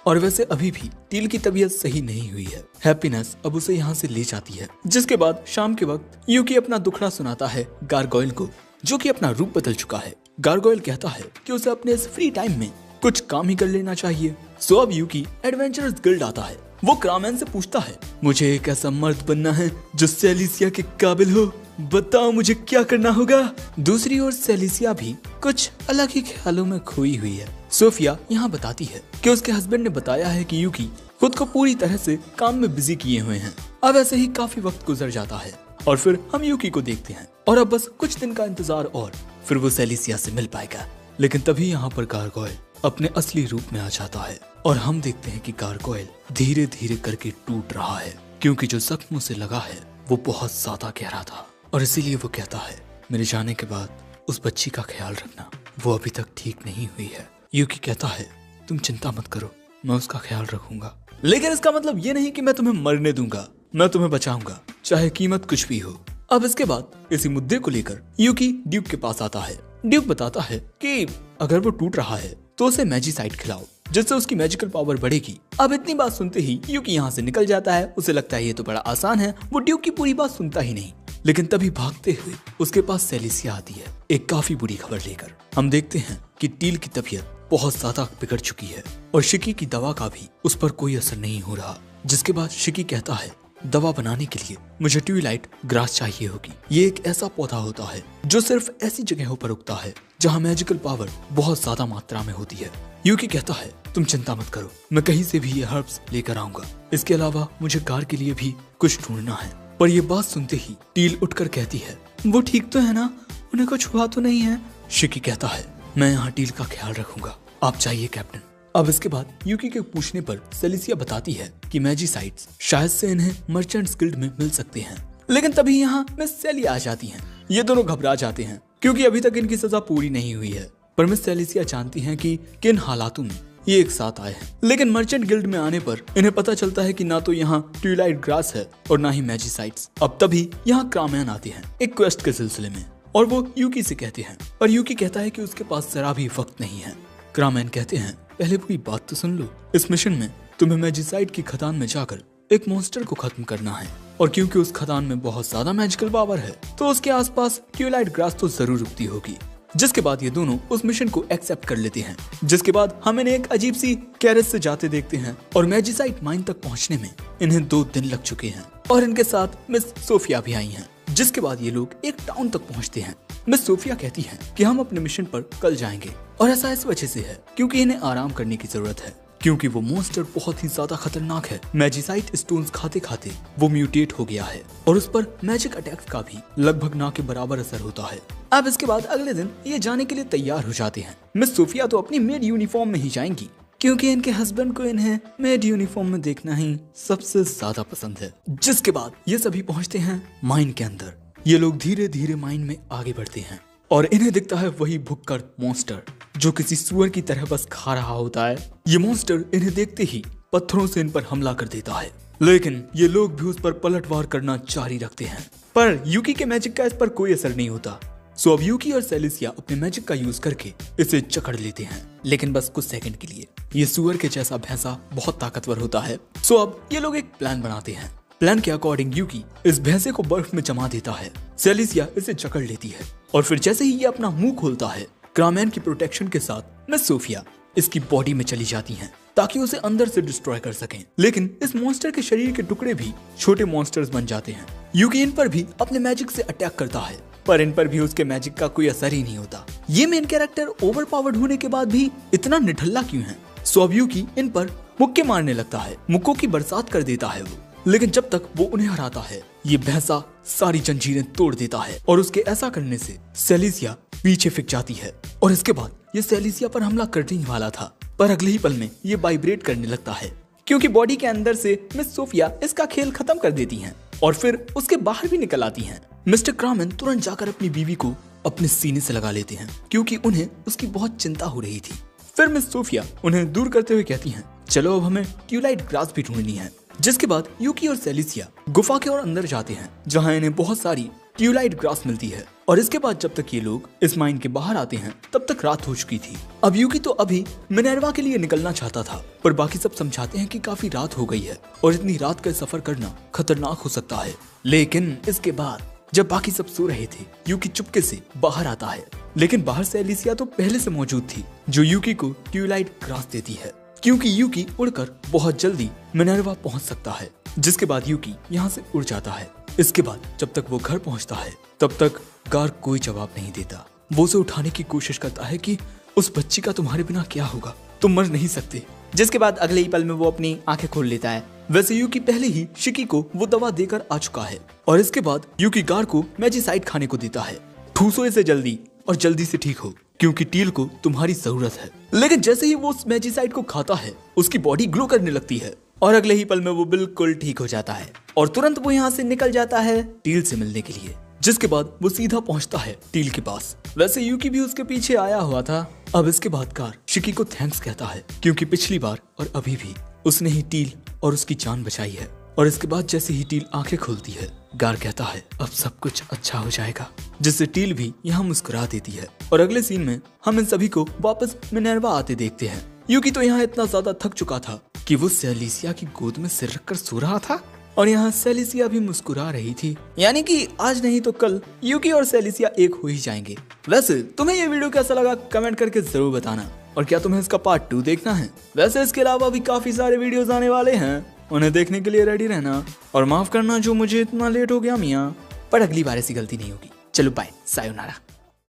और वैसे अभी भी टील की तबीयत सही नहीं हुई है। हैप्पीनेस अब उसे यहाँ से ले जाती है। जिसके बाद शाम के वक्त यूकी अपना दुखड़ा सुनाता है गारगोयल को जो कि अपना रूप बदल चुका है। गार्गोयल कहता है कि उसे अपने इस फ्री टाइम में कुछ काम ही कर लेना चाहिए। सो अब यूकी एडवेंचरर्स गिल्ड आता है। वो क्रामैन से पूछता है, मुझे एक ऐसा मर्द बनना है जो सेलिसिया के काबिल हो, बताओ मुझे क्या करना होगा। दूसरी ओर सेलिसिया भी कुछ अलग ही ख्यालों में खोई हुई है। सोफिया यहाँ बताती है कि उसके हस्बैंड ने बताया है कि यूकी खुद को पूरी तरह से काम में बिजी किए हुए हैं। अब ऐसे ही काफी वक्त गुजर जाता है और फिर हम यूकी को देखते हैं और अब बस कुछ दिन का इंतजार और फिर वो सेलिसिया से मिल पाएगा। लेकिन तभी यहाँ पर गार्गोयल अपने असली रूप में आ जाता है और हम देखते हैं कि गार्गोयल धीरे धीरे करके टूट रहा है, क्योंकि जो जख्म उसे लगा है वो बहुत ज्यादा गहरा था और इसीलिए वो कहता है, मेरे जाने के बाद उस बच्ची का ख्याल रखना, वो अभी तक ठीक नहीं हुई है। यूकी कहता है, तुम चिंता मत करो, मैं उसका ख्याल रखूंगा। लेकिन इसका मतलब ये नहीं कि मैं तुम्हें मरने दूंगा, मैं तुम्हें बचाऊंगा, चाहे कीमत कुछ भी हो। अब इसके बाद इसी मुद्दे को लेकर यूकी ड्यूक के पास आता है। ड्यूक बताता है कि अगर वो टूट रहा है तो उसे मैजिसाइड खिलाओ, जिससे उसकी मैजिकल पावर बढ़ेगी। अब इतनी बात सुनते ही यूकी यहाँ से निकल जाता है। उसे लगता है ये तो बड़ा आसान है, वो ड्यूक की पूरी बात सुनता ही नहीं। लेकिन तभी भागते हुए उसके पास सेलिसिया आती है, एक काफी बुरी खबर लेकर। हम देखते हैं कि टील की तबीयत बहुत ज्यादा बिगड़ चुकी है और शिकी की दवा का भी उस पर कोई असर नहीं हो रहा। जिसके बाद शिकी कहता है, दवा बनाने के लिए मुझे ट्विलाइट ग्रास चाहिए होगी। ये एक ऐसा पौधा होता है जो सिर्फ ऐसी जगहों पर उगता है जहाँ मैजिकल पावर बहुत ज्यादा मात्रा में होती है। यूकी कहता है, तुम चिंता मत करो, मैं कहीं से भी ये हर्ब्स लेकर आऊंगा। इसके अलावा मुझे कार के लिए भी कुछ ढूंढना है। पर ये बात सुनते ही टील उठकर कहती है, वो ठीक तो है ना, उन्हें कुछ हुआ तो नहीं है। शिकी कहता है, मैं यहाँ टील का ख्याल रखूंगा, आप चाहिए कैप्टन। अब इसके बाद यूकी के पूछने पर सेलिसिया बताती है कि मैजिसाइड्स शायद से इन्हें मर्चेंट्स गिल्ड में मिल सकते हैं। लेकिन तभी यहाँ मिस सेली आ जाती हैं। ये दोनों घबरा जाते हैं क्योंकि अभी तक इनकी सजा पूरी नहीं हुई है। पर मिस सेलिसिया जानती हैं कि किन हालातों में ये एक साथ आए हैं। लेकिन मर्चेंट गिल्ड में आने पर इन्हें पता चलता है कि ना तो यहाँ ट्विलाइट ग्रास है और ना ही मैजिसाइड्स। अब तभी यहाँ क्रामैन आते हैं एक क्वेस्ट के सिलसिले में और वो यूकी से कहते हैं, पर यूकी कहता है कि उसके पास जरा भी वक्त नहीं है। क्रामैन कहते हैं, पहले पूरी बात तो सुन लो, इस मिशन में तुम्हें मैजिसाइड की खदान में जाकर एक मॉन्स्टर को खत्म करना है और क्योंकि उस खदान में बहुत ज्यादा मैजिकल पावर है तो उसके आसपास ट्विलाइट ग्रास तो जरूर उगती होगी। जिसके बाद ये दोनों उस मिशन को एक्सेप्ट कर लेते हैं। जिसके बाद हम इन्हें एक अजीब सी कैरेज से जाते देखते हैं और मैजिसाइड माइन तक पहुंचने में इन्हें 2 दिन लग चुके हैं और इनके साथ मिस सोफिया भी आई हैं। जिसके बाद ये लोग एक टाउन तक पहुंचते हैं। मिस सोफिया कहती हैं कि हम अपने मिशन पर कल जाएंगे और ऐसा इस वजह से है क्योंकि इन्हें आराम करने की जरूरत है, क्योंकि वो मॉन्स्टर बहुत ही ज्यादा खतरनाक है। मैजिसाइड स्टोन्स खाते खाते वो म्यूटेट हो गया है और उस पर मैजिक अटैक्स का भी लगभग ना के बराबर असर होता है। अब इसके बाद अगले दिन ये जाने के लिए तैयार हो जाते हैं। मिस सोफिया तो अपनी मेड यूनिफॉर्म में ही जाएंगी क्योंकि इनके हस्बैंड को इन्हें मेड यूनिफॉर्म में देखना ही सबसे ज्यादा पसंद है। जिसके बाद ये सभी पहुंचते हैं माइन के अंदर। ये लोग धीरे धीरे माइन में आगे बढ़ते हैं और इन्हें दिखता है वही भुक्कड़ मॉन्स्टर जो किसी सुअर की तरह बस खा रहा होता है। ये मॉन्स्टर इन्हें देखते ही पत्थरों से इन पर हमला कर देता है, लेकिन ये लोग भी उस पर पलटवार करना जारी रखते हैं। पर यूकी के मैजिक का इस पर कोई असर नहीं होता। सो अब यूकी और सेलिसिया अपने मैजिक का यूज करके इसे जकड़ लेते हैं, लेकिन बस कुछ सेकंड के लिए। ये सुअर के जैसा भैंसा बहुत ताकतवर होता है। सो अब ये लोग एक प्लान बनाते हैं। प्लान के अकॉर्डिंग यूकी इस भैंसे को बर्फ में जमा देता है, सेलिसिया इसे जकड़ लेती है और फिर जैसे ही ये अपना मुंह खोलता है, क्रामैन की प्रोटेक्शन के साथ मिस सोफिया इसकी बॉडी में चली जाती हैं ताकि उसे अंदर से डिस्ट्रॉय कर सकें। लेकिन इस मॉन्स्टर के शरीर के टुकड़े भी छोटे मॉन्स्टर्स बन जाते हैं। यूकी इन पर भी अपने मैजिक से अटैक करता है, पर इन पर भी उसके मैजिक का कोई असर ही नहीं होता। ये मेन कैरेक्टर ओवर पावर्ड होने के बाद भी इतना निठल्ला क्यों है? सो अब यूकी इन पर मुक्के मारने लगता है, मुक्कों की बरसात कर देता है वो। लेकिन जब तक वो उन्हें हराता है, ये भैंसा सारी जंजीरें तोड़ देता है और उसके ऐसा करने से सेलिसिया पीछे फिक जाती है और इसके बाद ये सेलिसिया पर हमला करने ही वाला था, पर अगले ही पल में ये वाइब्रेट करने लगता है क्योंकि बॉडी के अंदर से मिस सोफिया इसका खेल खत्म कर देती हैं और फिर उसके बाहर भी निकल आती हैं। मिस्टर क्रामैन तुरंत जाकर अपनी बीवी को अपने सीने से लगा लेते हैं क्योंकि उन्हें उसकी बहुत चिंता हो रही थी। फिर मिस सोफिया उन्हें दूर करते हुए कहती हैं, चलो अब हमें ट्विलाइट ग्रास भी ढूंढनी है। जिसके बाद यूकी और सेलिसिया गुफा के और अंदर जाते हैं जहां इन्हें बहुत सारी ट्विलाइट ग्रास मिलती है और इसके बाद जब तक ये लोग इस माइन के बाहर आते हैं तब तक रात हो चुकी थी। अब यूकी तो अभी मिनर्वा के लिए निकलना चाहता था, पर बाकी सब समझाते हैं कि काफी रात हो गई है और इतनी रात का सफर करना खतरनाक हो सकता है। लेकिन इसके बाद जब बाकी सब सो रहे थे, यूकी चुपके से बाहर आता है, लेकिन बाहर से एलिसिया तो पहले से मौजूद थी, जो यूकी को ट्यूलाइट ग्रास देती है, क्योंकि यूकी उड़कर बहुत जल्दी मिनर्वा पहुंच सकता है। जिसके बाद यूकी यहाँ से उड़ जाता है। इसके बाद जब तक वो घर पहुंचता है, तब तक गार कोई जवाब नहीं देता। वो उसे उठाने की कोशिश करता है कि उस बच्ची का तुम्हारे बिना क्या होगा, तुम मर नहीं सकते। जिसके बाद अगले ही पल में वो अपनी आंखें खोल लेता है। वैसे यूकी पहले ही शिकी को वो दवा देकर आ चुका है और इसके बाद यूकी गार को मैजिसाइड खाने को देता है। ठूसो इसे जल्दी और जल्दी से ठीक हो, क्योंकि टील को तुम्हारी जरूरत है। लेकिन जैसे ही वो उस मैजिसाइड को खाता है, उसकी बॉडी ग्लो करने लगती है और अगले ही पल में वो बिल्कुल ठीक हो जाता है और तुरंत वो यहाँ से निकल जाता है टील से मिलने के लिए। जिसके बाद वो सीधा पहुंचता है टील के पास। वैसे यूकी भी उसके पीछे आया हुआ था। अब इसके बाद गार शिकी को थैंक्स कहता है, क्योंकि पिछली बार और अभी भी उसने ही टील और उसकी जान बचाई है। और इसके बाद जैसे ही टील आंखें खोलती है, गार कहता है अब सब कुछ अच्छा हो जाएगा, जिससे टील भी यहाँ मुस्कुरा देती है। और अगले सीन में हम इन सभी को वापस मिनर्वा आते देखते हैं। यूकी तो यहाँ इतना ज्यादा थक चुका था कि वो सेलिसिया की गोद में सिर रखकर सो रहा था और यहाँ सेलिसिया भी मुस्कुरा रही थी, यानी कि आज नहीं तो कल यूकी और सेलिसिया एक हो ही जाएंगे। वैसे तुम्हें ये वीडियो कैसा लगा कमेंट करके जरूर बताना, और क्या तुम्हें इसका पार्ट 2 देखना है? वैसे इसके अलावा भी काफी सारे वीडियोस आने वाले हैं, उन्हें देखने के लिए रेडी रहना। और माफ करना जो मुझे इतना लेट हो गया मियाँ, पर अगली बार ऐसी गलती नहीं होगी। चलो बाय, सायोनारा।